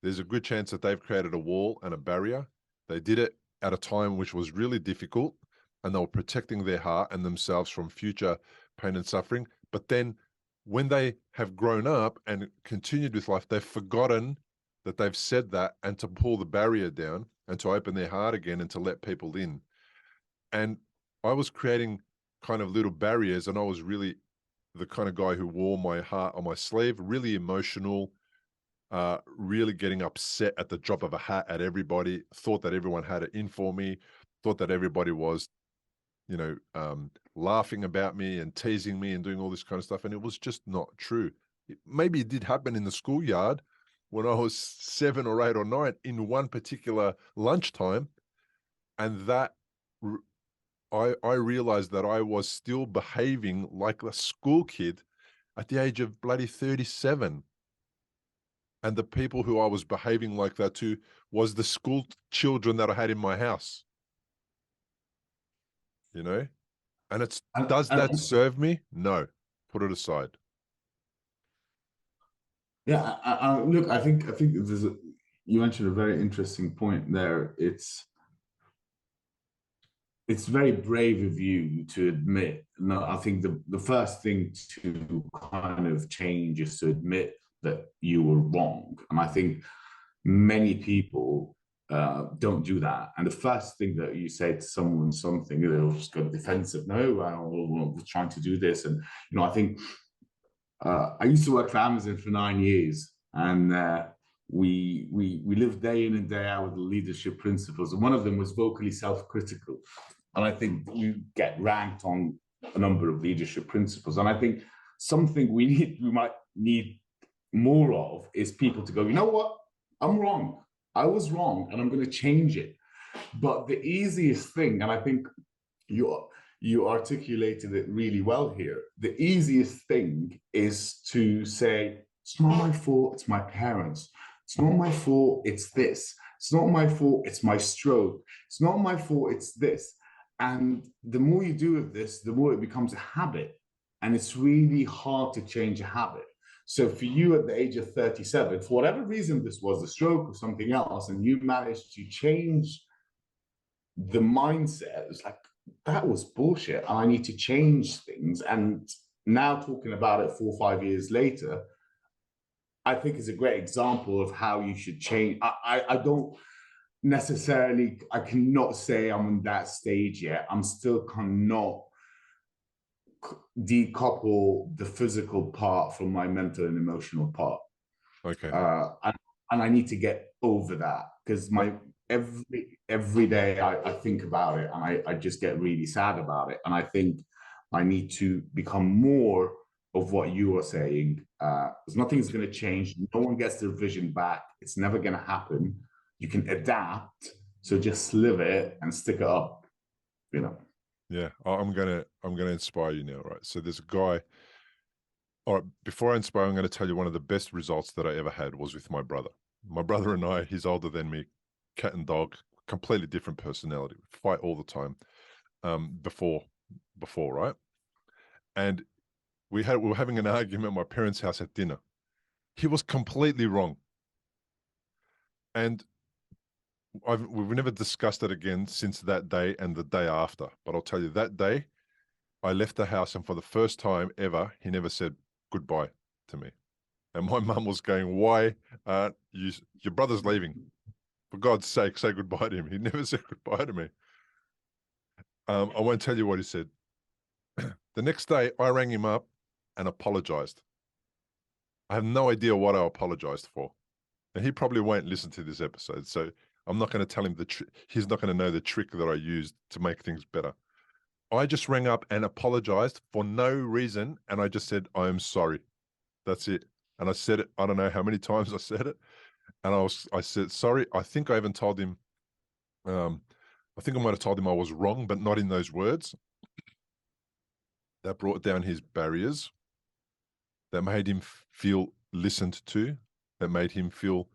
there's a good chance that they've created a wall and a barrier. They did it at a time which was really difficult, and they were protecting their heart and themselves from future pain and suffering. But then when they have grown up and continued with life, they've forgotten that they've said that, and to pull the barrier down and to open their heart again and to let people in. And I was creating kind of little barriers, and I was really the kind of guy who wore my heart on my sleeve, really emotional, really getting upset at the drop of a hat at everybody, thought that everyone had it in for me, thought that everybody was, you know, laughing about me and teasing me and doing all this kind of stuff. And it was just not true. Maybe it did happen in the schoolyard when I was 7 or 8 or 9 in one particular lunchtime. And that I realized that I was still behaving like a school kid at the age of bloody 37. And the people who I was behaving like that to was the school children that I had in my house, you know? And does that serve me? No, put it aside. Yeah, look, I think you mentioned a very interesting point there. It's very brave of you to admit. No, I think the first thing to kind of change is to admit that you were wrong. And I think many people don't do that. And the first thing that you say to someone something, they'll just go defensive. No, we're trying to do this. And, you know, I think I used to work for Amazon for 9 years, and we lived day in and day out with the leadership principles. And one of them was vocally self-critical. And I think we get ranked on a number of leadership principles. And I think something we might need more of is people to go, you know what? I'm wrong. I was wrong, and I'm going to change it. But the easiest thing, and I think you articulated it really well here. The easiest thing is to say, it's not my fault, it's my parents. It's not my fault, it's this. It's not my fault, it's my stroke. It's not my fault, it's this. And the more you do of this, the more it becomes a habit. And it's really hard to change a habit. So for you at the age of 37, for whatever reason this was a stroke or something else, and you managed to change the mindset, it's like, that was bullshit. I need to change things. And now talking about it 4 or 5 years later, I think is a great example of how you should change. I don't necessarily, I cannot say I'm in that stage yet. I'm still cannot decouple the physical part from my mental and emotional part. Okay. And I need to get over that, because my every day I think about it, and I just get really sad about it. And I think I need to become more of what you are saying. Because nothing's going to change. No one gets their vision back. It's never going to happen. You can adapt. So just live it and stick it up, you know. Yeah, I'm gonna inspire you now, right? So there's a guy. All right, before I inspire, I'm going to tell you one of the best results that I ever had was with my brother. My brother and I, he's older than me, cat and dog, completely different personality. We fight all the time. Before, right? And we were having an argument at my parents' house at dinner. He was completely wrong, and we've never discussed it again since that day and the day after. But I'll tell you, that day, I left the house, and for the first time ever, he never said goodbye to me. And my mum was going, "Why? Your brother's leaving. For God's sake, say goodbye to him." He never said goodbye to me. I won't tell you what he said. The next day, I rang him up and apologized. I have no idea what I apologized for. And he probably won't listen to this episode, so I'm not going to tell him the trick. He's not going to know the trick that I used to make things better. I just rang up and apologized for no reason, and I just said, "I am sorry." That's it. And I said it, I don't know how many times I said it. And I said, sorry. I think I even told him, I think I might have told him I was wrong, but not in those words. That brought down his barriers. That made him feel listened to. That made him feel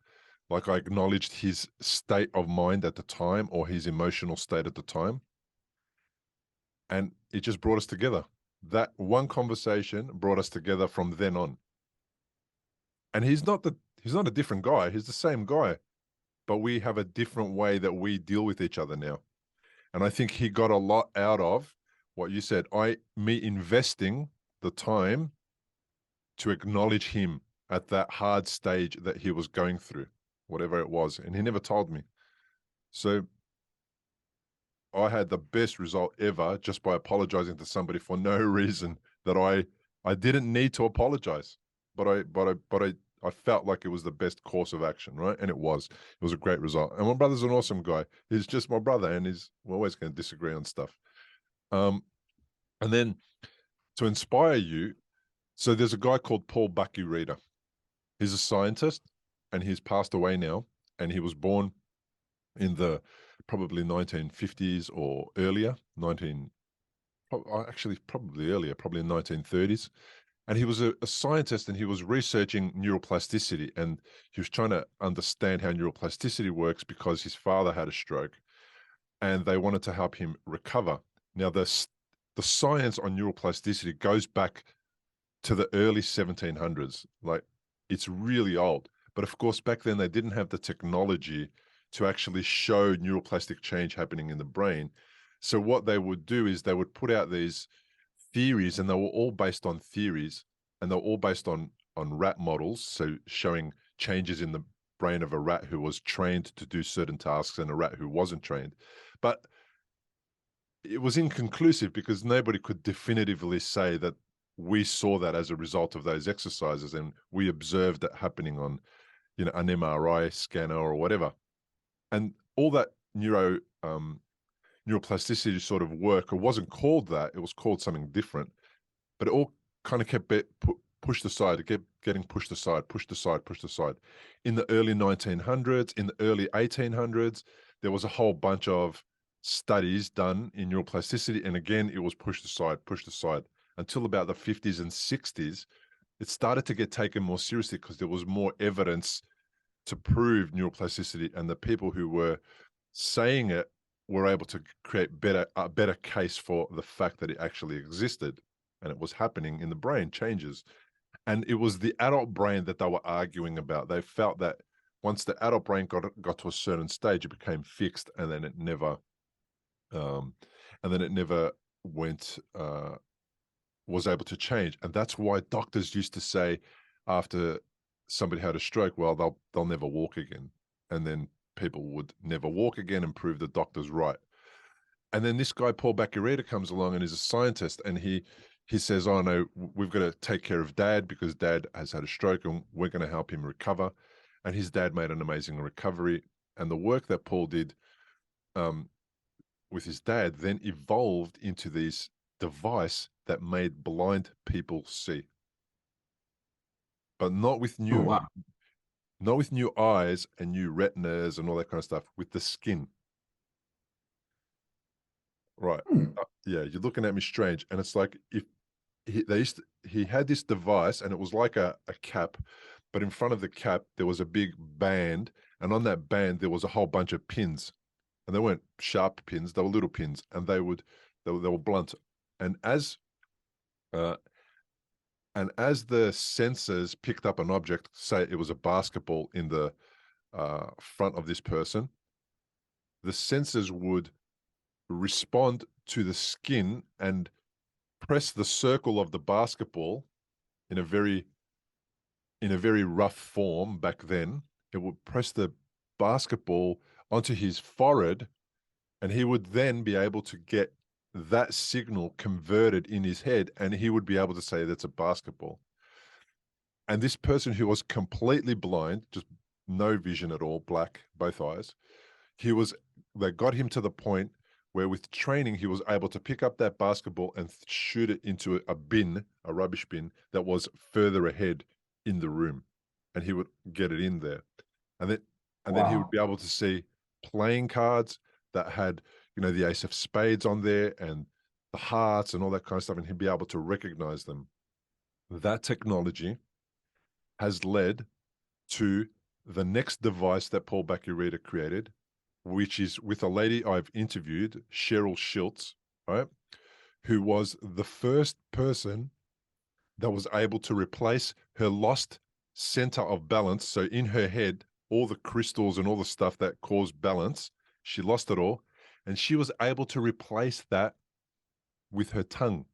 like I acknowledged his state of mind at the time, or his emotional state at the time. And it just brought us together. That one conversation brought us together from then on. And he's not a different guy. He's the same guy, but we have a different way that we deal with each other now. And I think he got a lot out of what you said. Me investing the time to acknowledge him at that hard stage that he was going through, whatever it was. And he never told me. So I had the best result ever just by apologizing to somebody for no reason that I didn't need to apologize, but I felt like it was the best course of action, right? And it was a great result. And my brother's an awesome guy. He's just my brother, and we're always going to disagree on stuff. And then to inspire you, so there's a guy called Paul Baki-Reader. He's a scientist, and he's passed away now, and he was born in the probably 1950s or earlier, probably earlier, probably in 1930s. And he was a scientist, and he was researching neuroplasticity, and he was trying to understand how neuroplasticity works because his father had a stroke, and they wanted to help him recover. Now, the science on neuroplasticity goes back to the early 1700s. Like, it's really old. But of course, back then they didn't have the technology to actually show neuroplastic change happening in the brain. So what they would do is they would put out these theories, and they were all based on theories, and they were all based on rat models, so showing changes in the brain of a rat who was trained to do certain tasks and a rat who wasn't trained. But it was inconclusive because nobody could definitively say that we saw that as a result of those exercises, and we observed it happening on, an MRI scanner or whatever. And all that neuroplasticity sort of work, it wasn't called that, it was called something different, but it all kind of kept pushed aside. It kept getting pushed aside. In the early 1900s, in the early 1800s, there was a whole bunch of studies done in neuroplasticity. And again, it was pushed aside, until about the 50s and 60s. It started to get taken more seriously because there was more evidence to prove neuroplasticity, and the people who were saying it were able to create a better case for the fact that it actually existed and it was happening in the brain changes. And it was the adult brain that they were arguing about. They felt that once the adult brain got to a certain stage, it became fixed, and then it never went was able to change. And that's why doctors used to say after somebody had a stroke, well, they'll never walk again. And then people would never walk again and prove the doctor's right. And then this guy, Paul Bacchiarita, comes along and is a scientist, and he says, oh no, we've got to take care of Dad because Dad has had a stroke and we're going to help him recover. And his dad made an amazing recovery. And the work that Paul did with his dad then evolved into this device that made blind people see. But not with new eyes and new retinas and all that kind of stuff, with the skin. Right. Yeah, you're looking at me strange. And it's like, if he had this device, and it was like a cap, but in front of the cap there was a big band, and on that band there was a whole bunch of pins, and they weren't sharp pins, they were little pins, and they were blunt. And as the sensors picked up an object, say it was a basketball in the front of this person, the sensors would respond to the skin and press the circle of the basketball in a very rough form. Back then, it would press the basketball onto his forehead, and he would then be able to get that signal converted in his head, and he would be able to say that's a basketball. And this person who was completely blind, just no vision at all, black, both eyes, they got him to the point where with training, he was able to pick up that basketball and shoot it into a bin, a rubbish bin, that was further ahead in the room. And he would get it in there. And then he would be able to see playing cards that had, the ace of spades on there and the hearts and all that kind of stuff, and he'd be able to recognize them. That technology has led to the next device that Paul Bacchiarita created, which is with a lady I've interviewed, Cheryl Schultz, right, who was the first person that was able to replace her lost center of balance. So in her head, all the crystals and all the stuff that caused balance, she lost it all. And she was able to replace that with her tongue.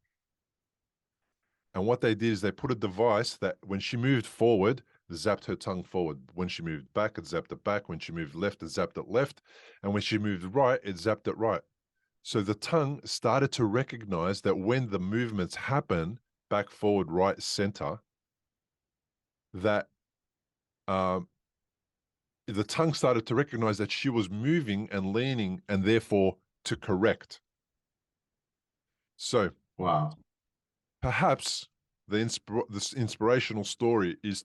And what they did is they put a device that when she moved forward, zapped her tongue forward. When she moved back, it zapped it back. When she moved left, it zapped it left. And when she moved right, it zapped it right. So the tongue started to recognize that when the movements happen, back, forward, right, center, that the tongue started to recognize that she was moving and leaning, and therefore to correct. So perhaps this inspirational story is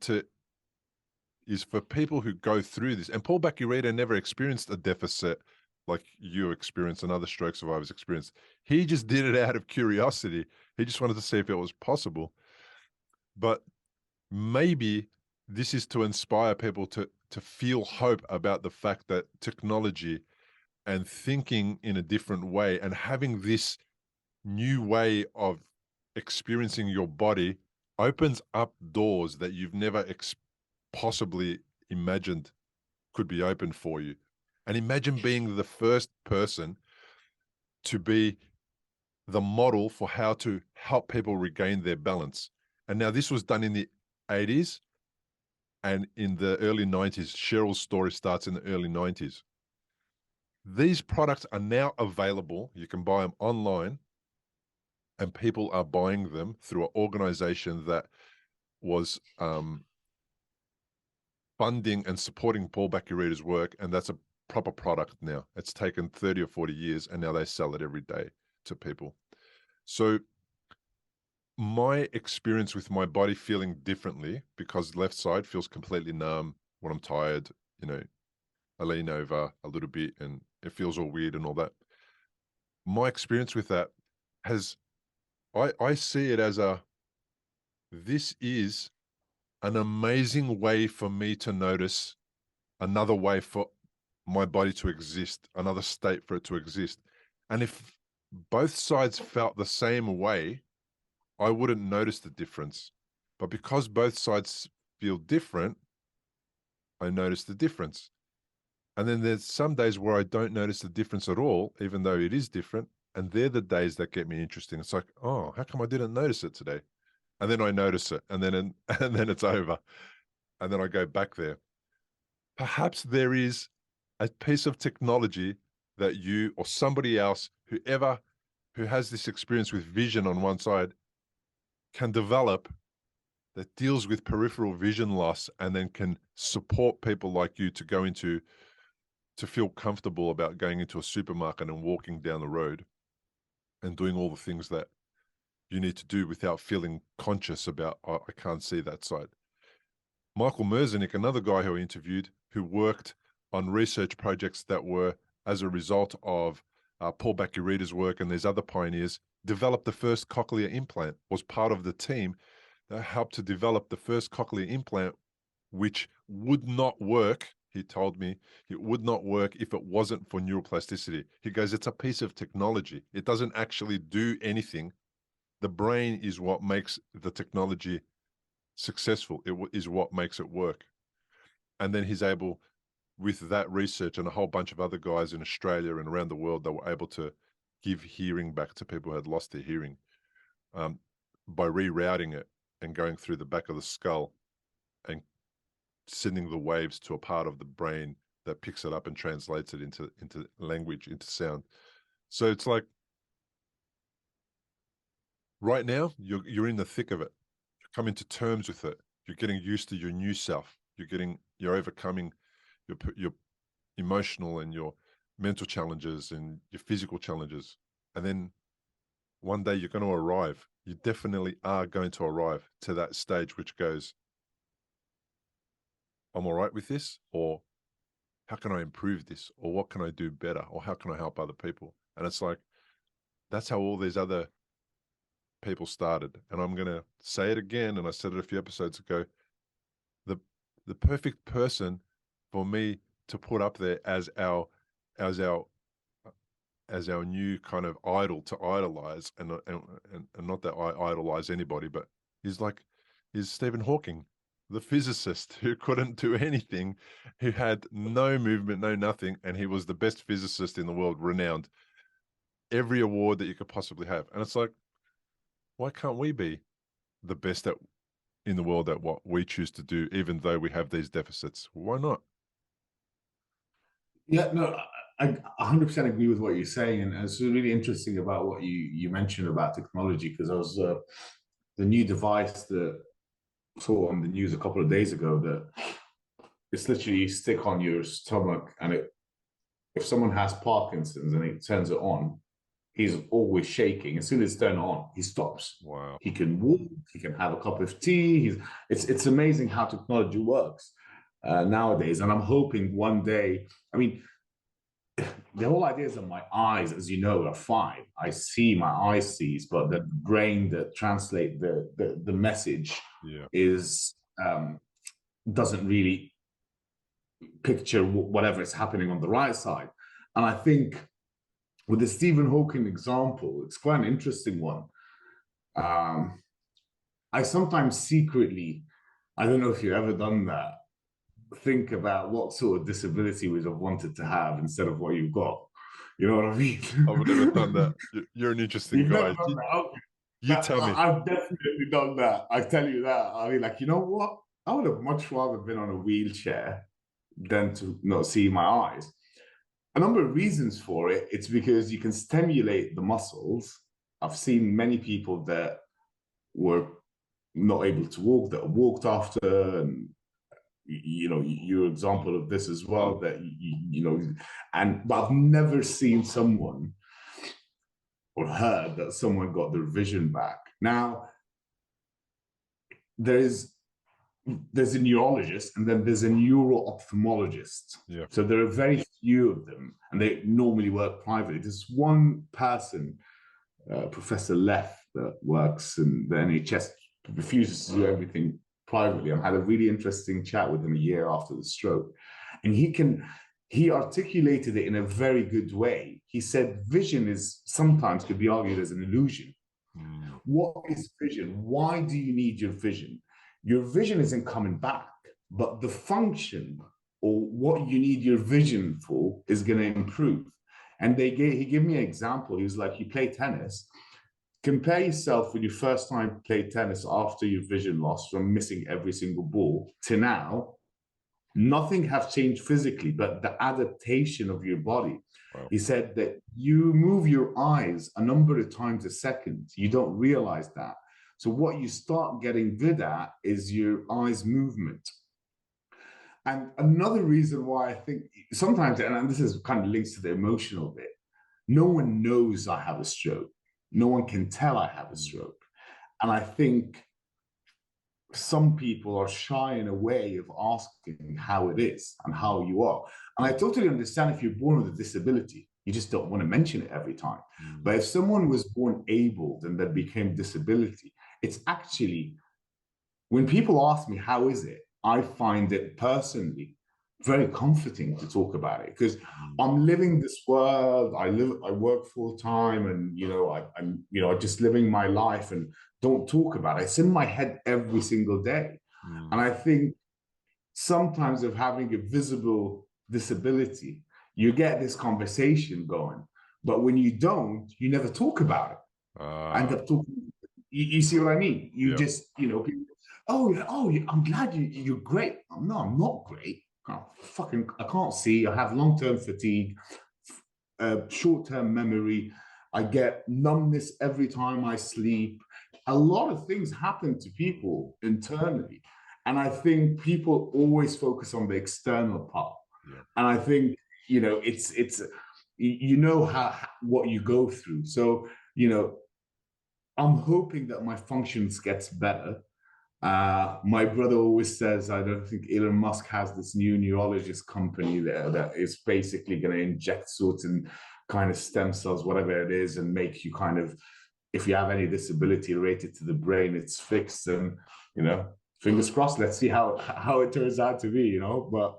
for people who go through this. And Paul Bacchiarita never experienced a deficit like you experienced and other stroke survivors experienced. He just did it out of curiosity. He just wanted to see if it was possible. But maybe this is to inspire people to feel hope about the fact that technology and thinking in a different way and having this new way of experiencing your body opens up doors that you've never possibly imagined could be opened for you. And imagine being the first person to be the model for how to help people regain their balance. And now this was done in the 80s and in the early 90s. Cheryl's story starts in the early 90s. These products are now available. You can buy them online, and people are buying them through an organization that was funding and supporting Paul Bacchiarita's work, and that's a proper product now. It's taken 30 or 40 years, and now they sell it every day to people. So my experience with my body feeling differently, because the left side feels completely numb when I'm tired, I lean over a little bit and it feels all weird and all that. my experience with that has, I see it as this is an amazing way for me to notice another way for my body to exist, another state for it to exist. And if both sides felt the same way, I wouldn't notice the difference. But because both sides feel different, I notice the difference. And then there's some days where I don't notice the difference at all, even though it is different. And they're the days that get me interesting. It's like, oh, how come I didn't notice it today? And then I notice it, and then and then it's over. And then I go back there. Perhaps there is a piece of technology that you or somebody else, who has this experience with vision on one side, can develop that deals with peripheral vision loss and then can support people like you to feel comfortable about going into a supermarket and walking down the road and doing all the things that you need to do without feeling conscious about, oh, I can't see that side. Michael Merzenich, another guy who I interviewed, who worked on research projects that were as a result of Paul Bach-y-Rita's work and there's other pioneers, developed the first cochlear implant, was part of the team that helped to develop the first cochlear implant, which would not work. He told me it would not work if it wasn't for neuroplasticity. He goes, it's a piece of technology. It doesn't actually do anything. The brain is what makes the technology successful. It is what makes it work. And then he's able, with that research and a whole bunch of other guys in Australia and around the world, that were able to give hearing back to people who had lost their hearing by rerouting it and going through the back of the skull and sending the waves to a part of the brain that picks it up and translates it into language, into sound. So it's like, right now, you're in the thick of it. You're coming to terms with it. You're getting used to your new self. You're overcoming your emotional and your mental challenges and your physical challenges. And then one day you're going to arrive. You definitely are going to arrive to that stage which goes, I'm all right with this, or how can I improve this, or what can I do better, or how can I help other people? And it's like, that's how all these other people started. And I'm going to say it again, and I said it a few episodes ago, the perfect person for me to put up there as our new kind of idol to idolize, and not that I idolize anybody, but is Stephen Hawking, the physicist who couldn't do anything, who had no movement, no nothing, and he was the best physicist in the world, renowned, every award that you could possibly have. And it's like, why can't we be the best in the world at what we choose to do, even though we have these deficits? Why not? Yeah, no, I 100% agree with what you're saying, and it's really interesting about what you mentioned about technology, because I was the new device that I saw on the news a couple of days ago, that it's literally you stick on your stomach, and if someone has Parkinson's and it turns it on, he's always shaking. As soon as it's turned on, he stops. Wow. He can walk, he can have a cup of tea. It's amazing how technology works nowadays. And I'm hoping one day, I mean, the whole idea is that my eyes, as you know, are fine. I see, my eyes sees, but the brain that translate the message is doesn't really picture whatever is happening on the right side. And I think with the Stephen Hawking example, it's quite an interesting one. I sometimes secretly, I don't know if you've ever done that, think about what sort of disability we'd have wanted to have instead of what you've got. You know what I mean? I've never done that. You're an interesting You've guy. never done that? Okay. You tell me. I've definitely done that. I tell you that. I mean, like, you know what? I would have much rather been on a wheelchair than to not see my eyes. A number of reasons for it. It's because you can stimulate the muscles. I've seen many people that were not able to walk, that walked after, and you know, your example of this as well, that you know, but I've never seen someone or heard that someone got their vision back. Now, there is there's a neurologist and then there's a neuro-ophthalmologist. Yeah. So there are very few of them, and they normally work privately. There's one person, Professor Leff, that works in the NHS, refuses to do everything privately. I had a really interesting chat with him a year after the stroke, and he articulated it in a very good way. He said vision is sometimes could be argued as an illusion. What is vision? Why do you need your vision? Your vision isn't coming back, but the function or what you need your vision for is going to improve. And he gave me an example. He was like, you play tennis. Compare yourself when you first time played tennis after your vision loss from missing every single ball to now. Nothing has changed physically, but the adaptation of your body. Wow. He said that you move your eyes a number of times a second. You don't realize that. So what you start getting good at is your eyes movement. And another reason why I think sometimes, and this is kind of links to the emotional bit, no one knows I have a stroke. No one can tell I have a stroke. And I think some people are shying away of asking how it is and how you are. And I totally understand if you're born with a disability, you just don't want to mention it every time. But if someone was born abled and then became disability, it's actually, when people ask me, how is it? I find it personally very comforting to talk about it, because I'm living this world. I work full time, and I'm just living my life and don't talk about it. It's in my head every single day. And I think sometimes of having a visible disability, you get this conversation going, but when you don't, you never talk about it. I end up talking. You see what I mean? You just, people, I'm glad you're great. No, I'm not great. I can't see. I have long-term fatigue, short-term memory. I get numbness every time I sleep. A lot of things happen to people internally. And I think people always focus on the external part. Yeah. And I think, it's what you go through. So, I'm hoping that my functions gets better. My brother always says, I don't think Elon Musk has this new neurologist company there that is basically going to inject certain kind of stem cells, whatever it is, and make you kind of, if you have any disability related to the brain, it's fixed. And, fingers crossed, let's see how it turns out to be, but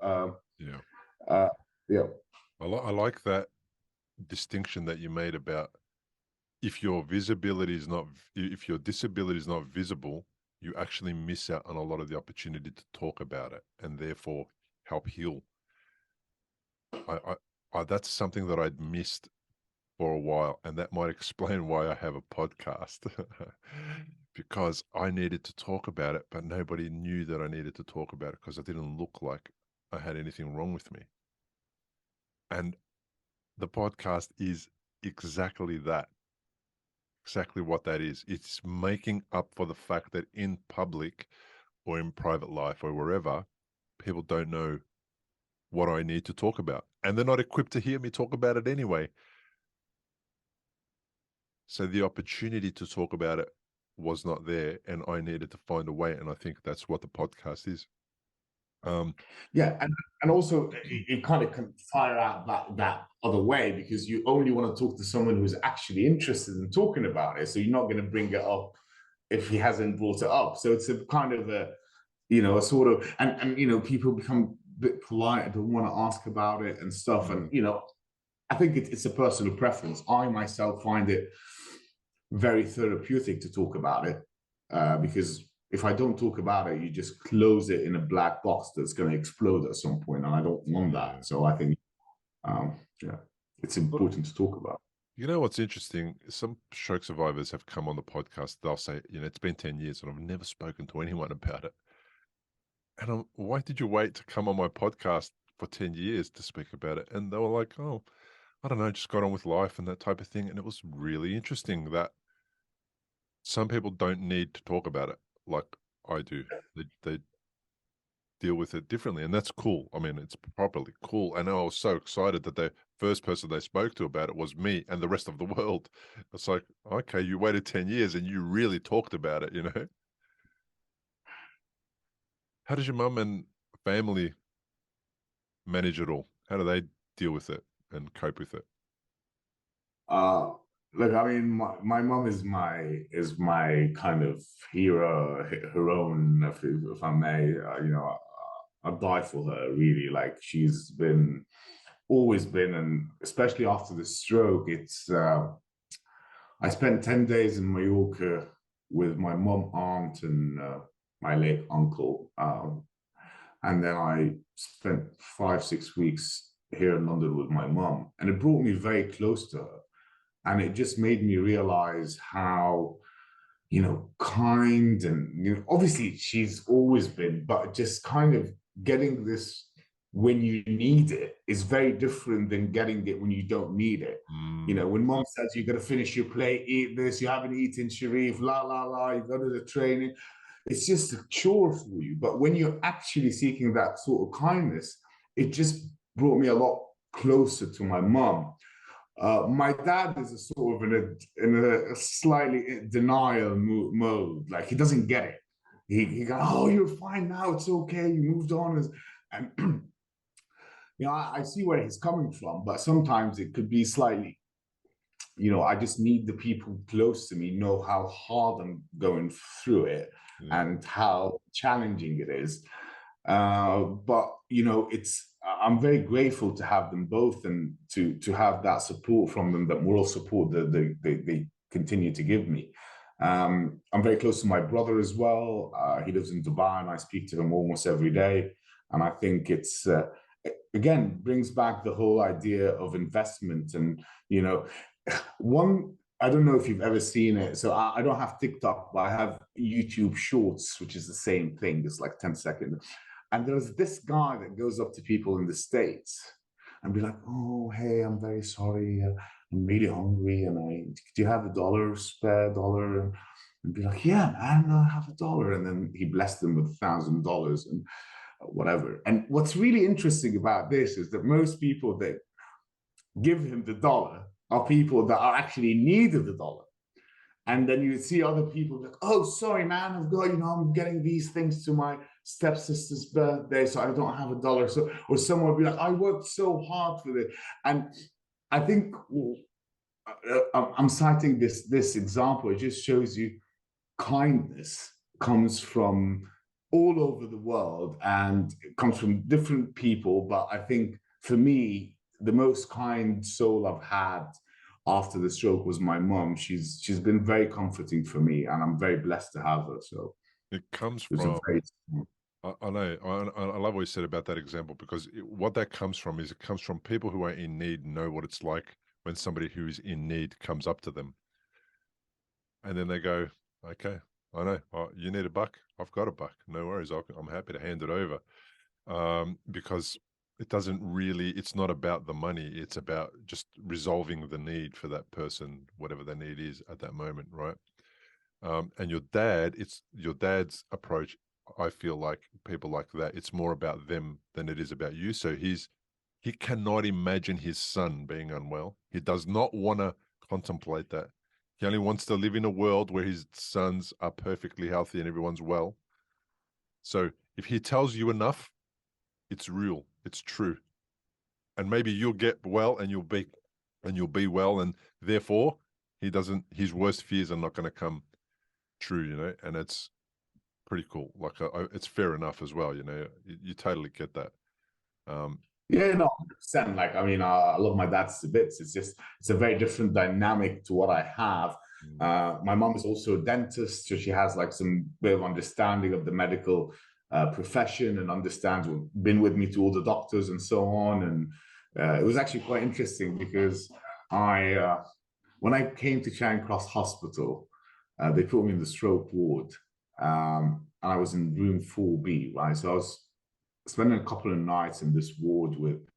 I like that distinction that you made about if your disability is not visible, you actually miss out on a lot of the opportunity to talk about it and therefore help heal. I that's something that I'd missed for a while, and that might explain why I have a podcast. Because I needed to talk about it, but nobody knew that I needed to talk about it because I didn't look like I had anything wrong with me. And the podcast is exactly that. Exactly what that is. It's making up for the fact that in public or in private life or wherever, people don't know what I need to talk about. And they're not equipped to hear me talk about it anyway. So the opportunity to talk about it was not there, and I needed to find a way. And I think that's what the podcast is. And also it kind of can fire out that other way, because you only want to talk to someone who's actually interested in talking about it. So you're not going to bring it up if he hasn't brought it up. So it's a kind of a sort of, and people become a bit polite and don't want to ask about it and stuff. And I think it's a personal preference. I myself find it very therapeutic to talk about it, because if I don't talk about it, you just close it in a black box that's going to explode at some point, and I don't want that. So I think, it's important to talk about. You know what's interesting? Some stroke survivors have come on the podcast. They'll say, it's been 10 years and I've never spoken to anyone about it. And why did you wait to come on my podcast for 10 years to speak about it? And they were like, oh, I don't know, just got on with life and that type of thing. And it was really interesting that some people don't need to talk about it like I do. They deal with it differently, and that's cool. I mean, it's probably cool. And I was so excited that the first person they spoke to about it was me and the rest of the world. It's like, okay, you waited 10 years and you really talked about it, How does your mum and family manage it all? How do they deal with it and cope with it? Uh, Look, I mean, my mom is my kind of hero, her own, if I may. I'd die for her, really. Like, she's been always been, and especially after the stroke, it's. I spent 10 days in Mallorca with my mom, aunt, and my late uncle, and then I spent 5, 6 weeks here in London with my mom, and it brought me very close to her. And it just made me realize how, kind, and, obviously she's always been, but just kind of getting this when you need it is very different than getting it when you don't need it. When mom says you got to finish your plate, eat this, you haven't eaten, Sherif, la, la, la, you go to the training. It's just a chore for you. But when you're actually seeking that sort of kindness, it just brought me a lot closer to my mom. My dad is a sort of in a slightly denial mode. Like, he doesn't get it. He goes, "Oh, you're fine now. It's okay. You moved on." And I see where he's coming from, but sometimes it could be slightly. I just need the people close to me know how hard I'm going through it and how challenging it is. But I'm very grateful to have them both, and to have that support from them, that moral support that they continue to give me. I'm very close to my brother as well. He lives in Dubai, and I speak to him almost every day. And I think it's again brings back the whole idea of investment. And one, I don't know if you've ever seen it. So I don't have TikTok, but I have YouTube Shorts, which is the same thing. It's like 10 seconds. And there's this guy that goes up to people in the States and be like, "Oh, hey, I'm very sorry. I'm really hungry. And do you have spare dollar?" And be like, "Yeah, man, I have $1." And then he blessed them with $1,000 and whatever. And what's really interesting about this is that most people that give him the dollar are people that are actually in need of the dollar. And then you see other people like, "Oh, sorry, man, I'm getting these things to my stepsister's birthday, so I don't have $1." So, or someone will be like, "I worked so hard for this." And I think I'm citing this example. It just shows you kindness comes from all over the world, and it comes from different people. But I think for me, the most kind soul I've had after the stroke was my mom. She's been very comforting for me, and I'm very blessed to have her. So it comes it was from. very... I know. I love what you said about that example, because what that comes from is, it comes from people who are in need know what it's like when somebody who is in need comes up to them, and then they go, "Okay, I know. Oh, you need $1? I've got $1. No worries. I'm happy to hand it over," because it doesn't really. It's not about the money. It's about just resolving the need for that person, whatever the need is at that moment, right? And your dad, it's your dad's approach. I feel like people like that, it's more about them than it is about you. So he cannot imagine his son being unwell. He does not want to contemplate that. He only wants to live in a world where his sons are perfectly healthy and everyone's well. So if he tells you enough, it's real, it's true. And maybe you'll get well and you'll be well, and therefore his worst fears are not going to come true, and it's pretty cool. Like, it's fair enough as well, you totally get that. Yeah, no, 100%. Like, I mean, I love my dad to bits. It's a very different dynamic to what I have. My mom is also a dentist, so she has like some bit of understanding of the medical profession, and understands, been with me to all the doctors and so on. And it was actually quite interesting, because when I came to Charing Cross Hospital, they put me in the stroke ward, and I was in room 4B, right? So I was spending a couple of nights in this ward with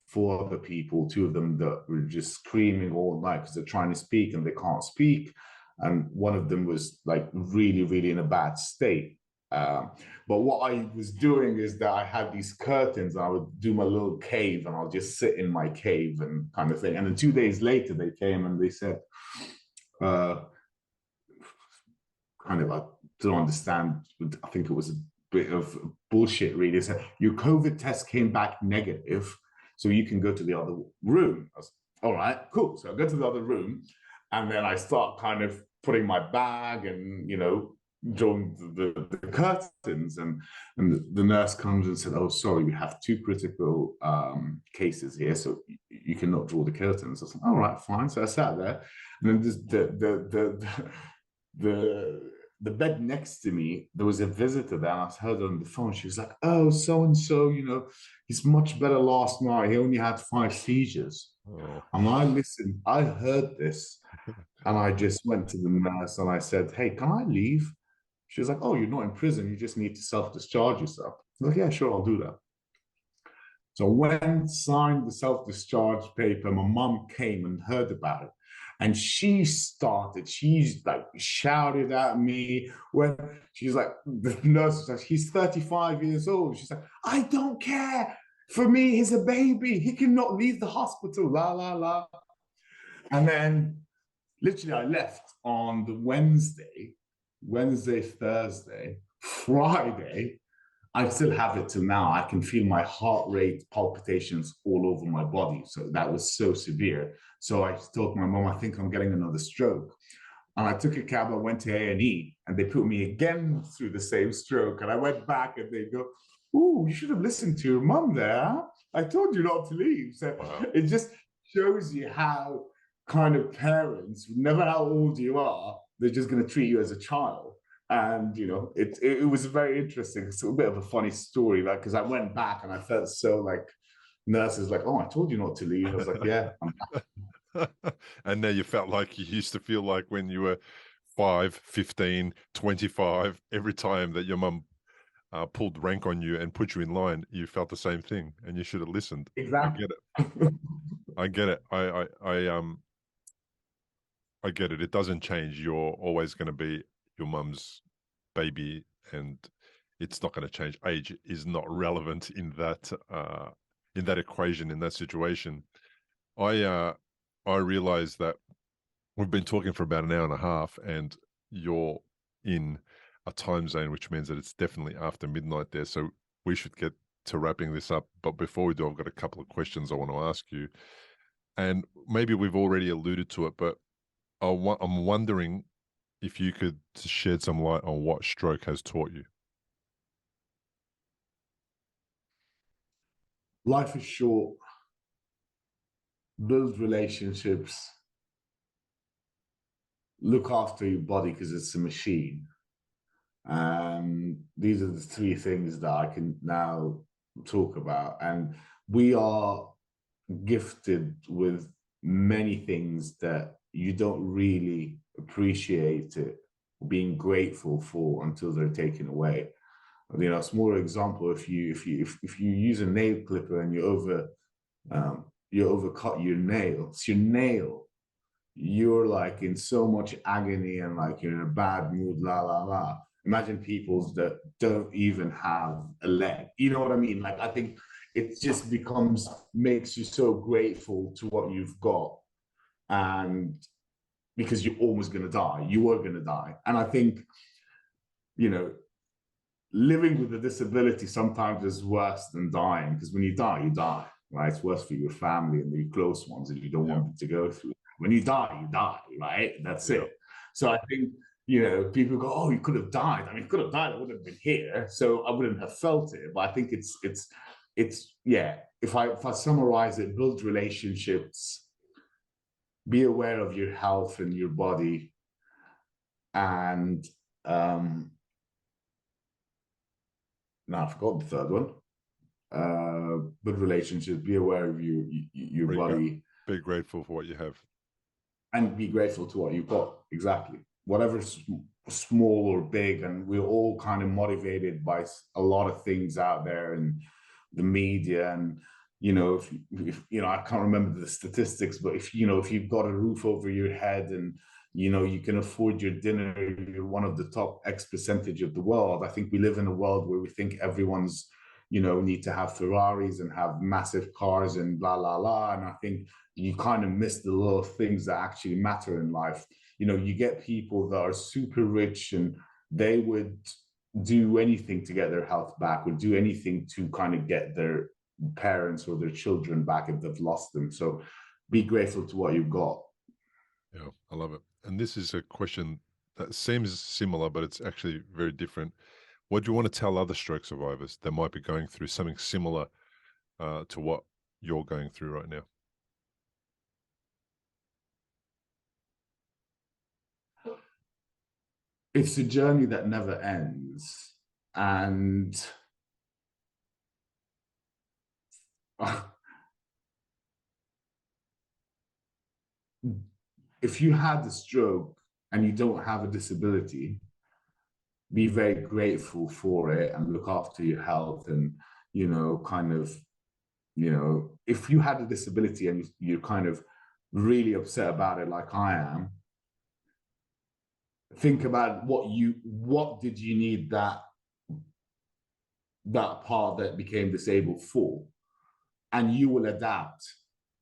4 other people, 2 of them that were just screaming all night because they're trying to speak and they can't speak. And one of them was like really, really in a bad state. But what I was doing is that I had these curtains, and I would do my little cave, and I'll just sit in my cave and kind of thing. And then 2 days later, they came and they said, kind of, I don't understand. I think it was bit of bullshit, really. So your COVID test came back negative, so you can go to the other room. I was, all right, cool. So I go to the other room, and then I start kind of putting my bag and, drawing the curtains, and the nurse comes and said, "Oh, sorry, we have two critical cases here, so you cannot draw the curtains." I was like, "All right, fine." So I sat there, and then the bed next to me, there was a visitor there, and I heard her on the phone. She was like, "Oh, so and so, he's much better last night. He only had 5 seizures." Oh. And I listened. I heard this, and I just went to the nurse and I said, "Hey, can I leave?" She was like, "Oh, you're not in prison. You just need to self-discharge yourself." I was like, "Yeah, sure, I'll do that." So I went, signed the self-discharge paper. My mom came and heard about it. And she's like shouted at me when she's like, the nurse was like, "He's 35 years old." She's like, "I don't care. For me, he's a baby. He cannot leave the hospital, la, la, la." And then literally I left on the Wednesday, Thursday, Friday. I still have it till now. I can feel my heart rate palpitations all over my body. So that was so severe. So I told my mom, "I think I'm getting another stroke." And I took a cab, I went to A&E, and they put me again through the same stroke. And I went back and they go, "Ooh, you should have listened to your mom there. I told you not to leave." So It just shows you how kind of parents, no matter how old you are, they're just going to treat you as a child. And it was very interesting. It's a bit of a funny story, like, because I went back and I felt so like, nurses like, "Oh, I told you not to leave." I was like, "Yeah, I'm back." And now you felt like you used to feel like when you were 5, 15, 25, every time that your mum pulled rank on you and put you in line, you felt the same thing, and you should have listened. Exactly. I get it. I get it. I get it. It doesn't change. You're always going to be your mum's baby, and it's not going to change. Age is not relevant in that equation, in that situation. I realize that we've been talking for about an hour and a half, and you're in a time zone, which means that it's definitely after midnight there. So we should get to wrapping this up. But before we do, I've got a couple of questions I want to ask you. And maybe we've already alluded to it, but I'm wondering if you could shed some light on what stroke has taught you. Life is short. Build relationships. Look after your body because it's a machine. These are the 3 things that I can now talk about. And we are gifted with many things that you don't really appreciate it, being grateful for, until they're taken away. A smaller example: if you use a nail clipper and you overcut your nail, it's your nail. You're like in so much agony and like you're in a bad mood, la la la. Imagine people that don't even have a leg. You know what I mean? Like, I think it just makes you so grateful to what you've got. And because you're almost going to die, you were going to die. And I think, living with a disability sometimes is worse than dying, because when you die, right? It's worse for your family and your close ones, and you don't want them to go through. When you die, right? That's it. So I think, people go, "Oh, you could have died." I mean, you could have died, I wouldn't have been here, so I wouldn't have felt it. But I think it's if I summarize it: build relationships, be aware of your health and your body, and now I forgot the third one. Build relationships, be aware of your body. Be grateful for what you have. And be grateful to what you've got. Exactly. Whatever's small or big, and we're all kind of motivated by a lot of things out there in the media. And if I can't remember the statistics, but if you've got a roof over your head and you can afford your dinner, you're one of the top X percentage of the world. I think we live in a world where we think everyone's need to have Ferraris and have massive cars and blah blah blah. And I think you kind of miss the little things that actually matter in life. You get people that are super rich and they would do anything to get their health back, or do anything to kind of get their parents or their children back if they've lost them. So be grateful to what you've got. Yeah, I love it. And this is a question that seems similar, but it's actually very different. What do you want to tell other stroke survivors that might be going through something similar to what you're going through right now? It's a journey that never ends. And if you had a stroke and you don't have a disability, be very grateful for it and look after your health. And, you know, kind of, you know, if you had a disability and you're kind of really upset about it, like I am, think about what did you need that part that became disabled for, and you will adapt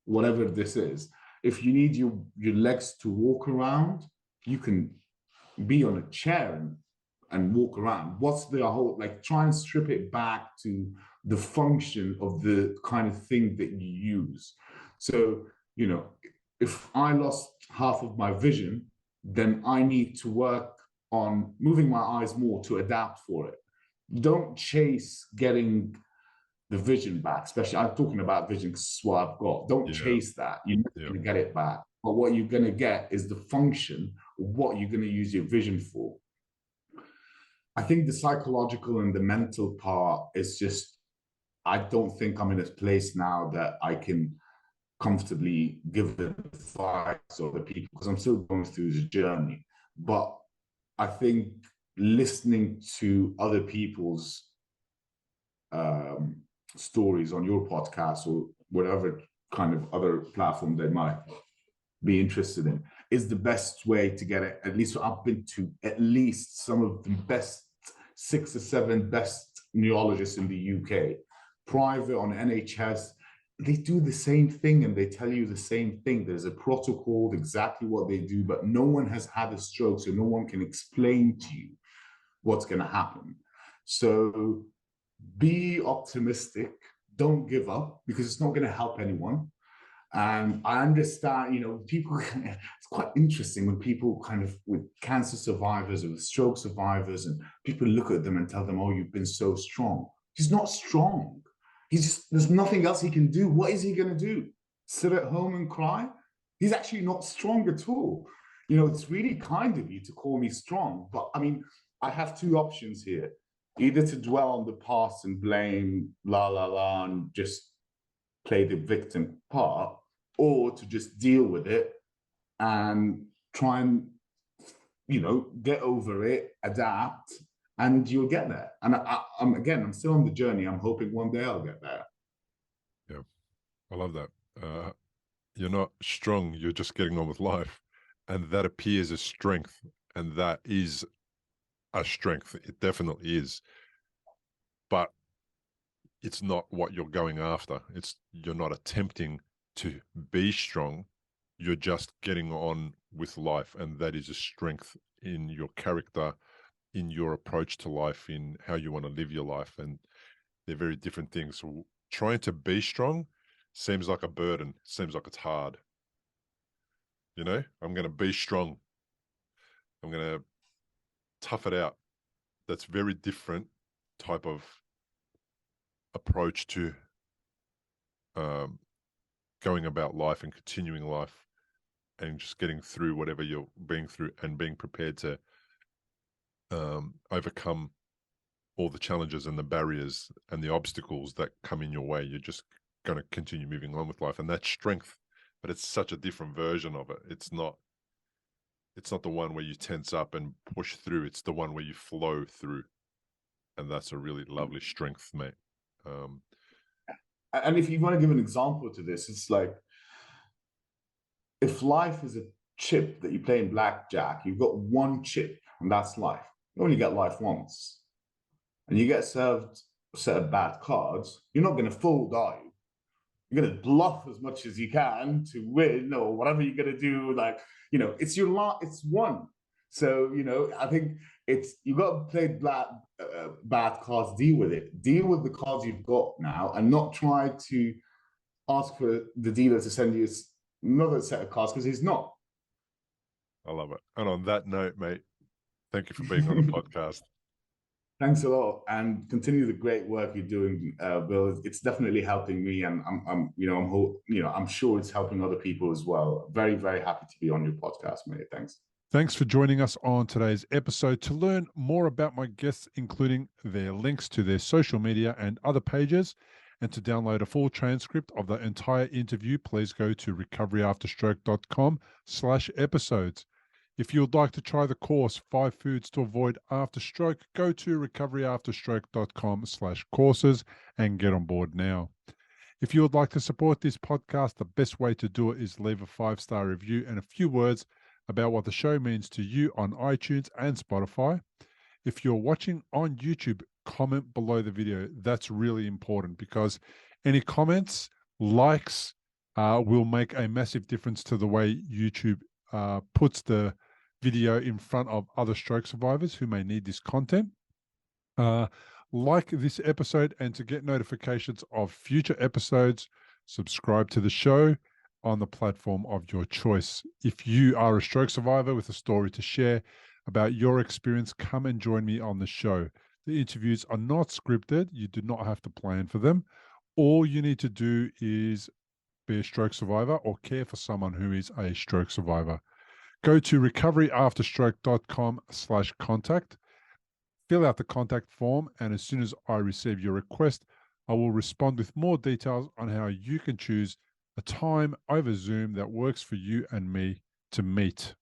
whatever this is. If you need your legs to walk around, you can be on a chair and walk around. What's the whole, like, try and strip it back to the function of the kind of thing that you use. So, you know, if I lost half of my vision, then I need to work on moving my eyes more to adapt for it. Don't chase getting the vision back, especially I'm talking about vision because it's what I've got. Don't chase that. You're never going to get it back. But what you're going to get is the function of what you're going to use your vision for. I think the psychological and the mental part is just, I don't think I'm in a place now that I can comfortably give advice to other people, because I'm still going through this journey. But I think listening to other people's stories on your podcast or whatever kind of other platform they might be interested in is the best way to get it. At least I've been to at least some of the best 6 or 7 best neurologists in the UK, private, on NHS. They do the same thing and they tell you the same thing. There's a protocol, exactly what they do, but no one has had a stroke, so no one can explain to you what's going to happen. So be optimistic. Don't give up, because it's not going to help anyone. And I understand, you know, people, it's quite interesting when people kind of, with cancer survivors or with stroke survivors, and people look at them and tell them, oh, you've been so strong. He's not strong. He's just, there's nothing else he can do. What is he going to do? Sit at home and cry? He's actually not strong at all. You know, it's really kind of you to call me strong, but I mean, I have 2 options here. Either to dwell on the past and blame, and just play the victim part, or to just deal with it and try and, you know, get over it, adapt, and you'll get there. And I'm still on the journey. I'm hoping one day I'll get there. Yeah, I love that. You're not strong, you're just getting on with life. And that appears as strength. And that is a strength. It definitely is. But it's not what you're going after. You're not attempting to be strong. You're just getting on with life. And that is a strength in your character, in your approach to life, in how you want to live your life. And they're very different things. So trying to be strong seems like a burden. Seems like it's hard. You know, I'm going to be strong. I'm going to tough it out. That's very different type of approach to going about life and continuing life and just getting through whatever you're being through and being prepared to overcome all the challenges and the barriers and the obstacles that come in your way. You're just going to continue moving on with life, and that's strength, but it's such a different version of it. It's not the one where you tense up and push through. It's the one where you flow through, and that's a really lovely strength, mate. And if you want to give an example to this, it's like, if life is a chip that you play in blackjack, you've got 1 chip, and that's life. You only get life once. And you get served a set of bad cards, you're not going to fold, are you? You're going to bluff as much as you can to win, or whatever you're going to do. Like, you know, it's your lot, it's one. So, you know, I think you got to play bad cards, deal with it. Deal with the cards you've got now and not try to ask for the dealer to send you another set of cards because he's not. I love it. And on that note, mate, thank you for being on the podcast. Thanks a lot, and continue the great work you're doing, Bill. It's definitely helping me, and I'm sure it's helping other people as well. Very, very happy to be on your podcast, mate. Thanks. Thanks for joining us on today's episode. To learn more about my guests, including their links to their social media and other pages, and to download a full transcript of the entire interview, please go to recoveryafterstroke.com/episodes. If you would like to try the course, 5 Foods to Avoid After Stroke, go to recoveryafterstroke.com/courses and get on board now. If you would like to support this podcast, the best way to do it is leave a 5-star review and a few words about what the show means to you on iTunes and Spotify. If you're watching on YouTube, comment below the video. That's really important because any comments, likes will make a massive difference to the way YouTube puts the video in front of other stroke survivors who may need this content. Like this episode, and to get notifications of future episodes, subscribe to the show on the platform of your choice. If you are a stroke survivor with a story to share about your experience, come and join me on the show. The interviews are not scripted. You do not have to plan for them. All you need to do is be a stroke survivor or care for someone who is a stroke survivor. Go to recoveryafterstroke.com/contact, fill out the contact form, and as soon as I receive your request, I will respond with more details on how you can choose a time over Zoom that works for you and me to meet.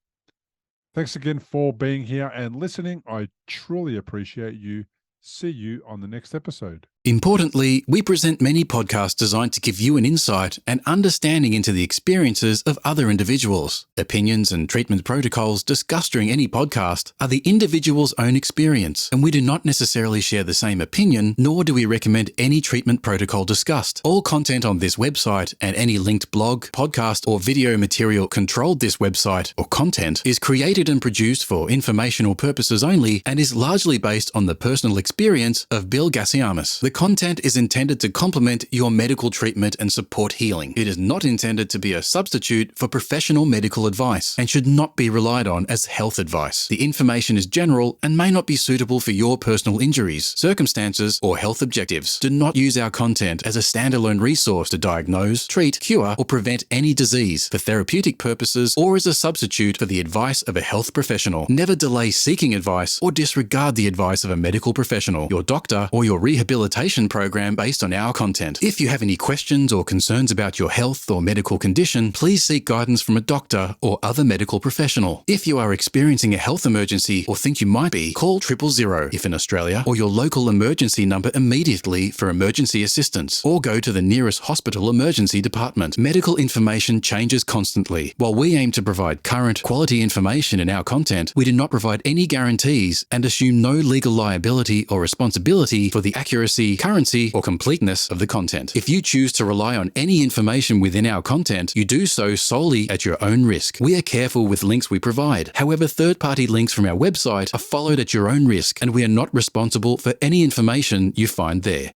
Thanks again for being here and listening. I truly appreciate you. See you on the next episode. Importantly, we present many podcasts designed to give you an insight and understanding into the experiences of other individuals. Opinions and treatment protocols discussed during any podcast are the individual's own experience, and we do not necessarily share the same opinion, nor do we recommend any treatment protocol discussed. All content on this website and any linked blog, podcast, or video material controlled this website or content is created and produced for informational purposes only and is largely based on the personal experience of Bill Gassiamis. The content is intended to complement your medical treatment and support healing. It is not intended to be a substitute for professional medical advice and should not be relied on as health advice. The information is general and may not be suitable for your personal injuries, circumstances, or health objectives. Do not use our content as a standalone resource to diagnose, treat, cure, or prevent any disease for therapeutic purposes or as a substitute for the advice of a health professional. Never delay seeking advice or disregard the advice of a medical professional, your doctor, or your rehabilitation program based on our content. If you have any questions or concerns about your health or medical condition, please seek guidance from a doctor or other medical professional. If you are experiencing a health emergency or think you might be, call 000 if in Australia, or your local emergency number immediately for emergency assistance, or go to the nearest hospital emergency department. Medical information changes constantly. While we aim to provide current, quality information in our content, we do not provide any guarantees and assume no legal liability or responsibility for the accuracy, currency, or completeness of the content. If you choose to rely on any information within our content, you do so solely at your own risk. We are careful with links we provide. However, third-party links from our website are followed at your own risk, and we are not responsible for any information you find there.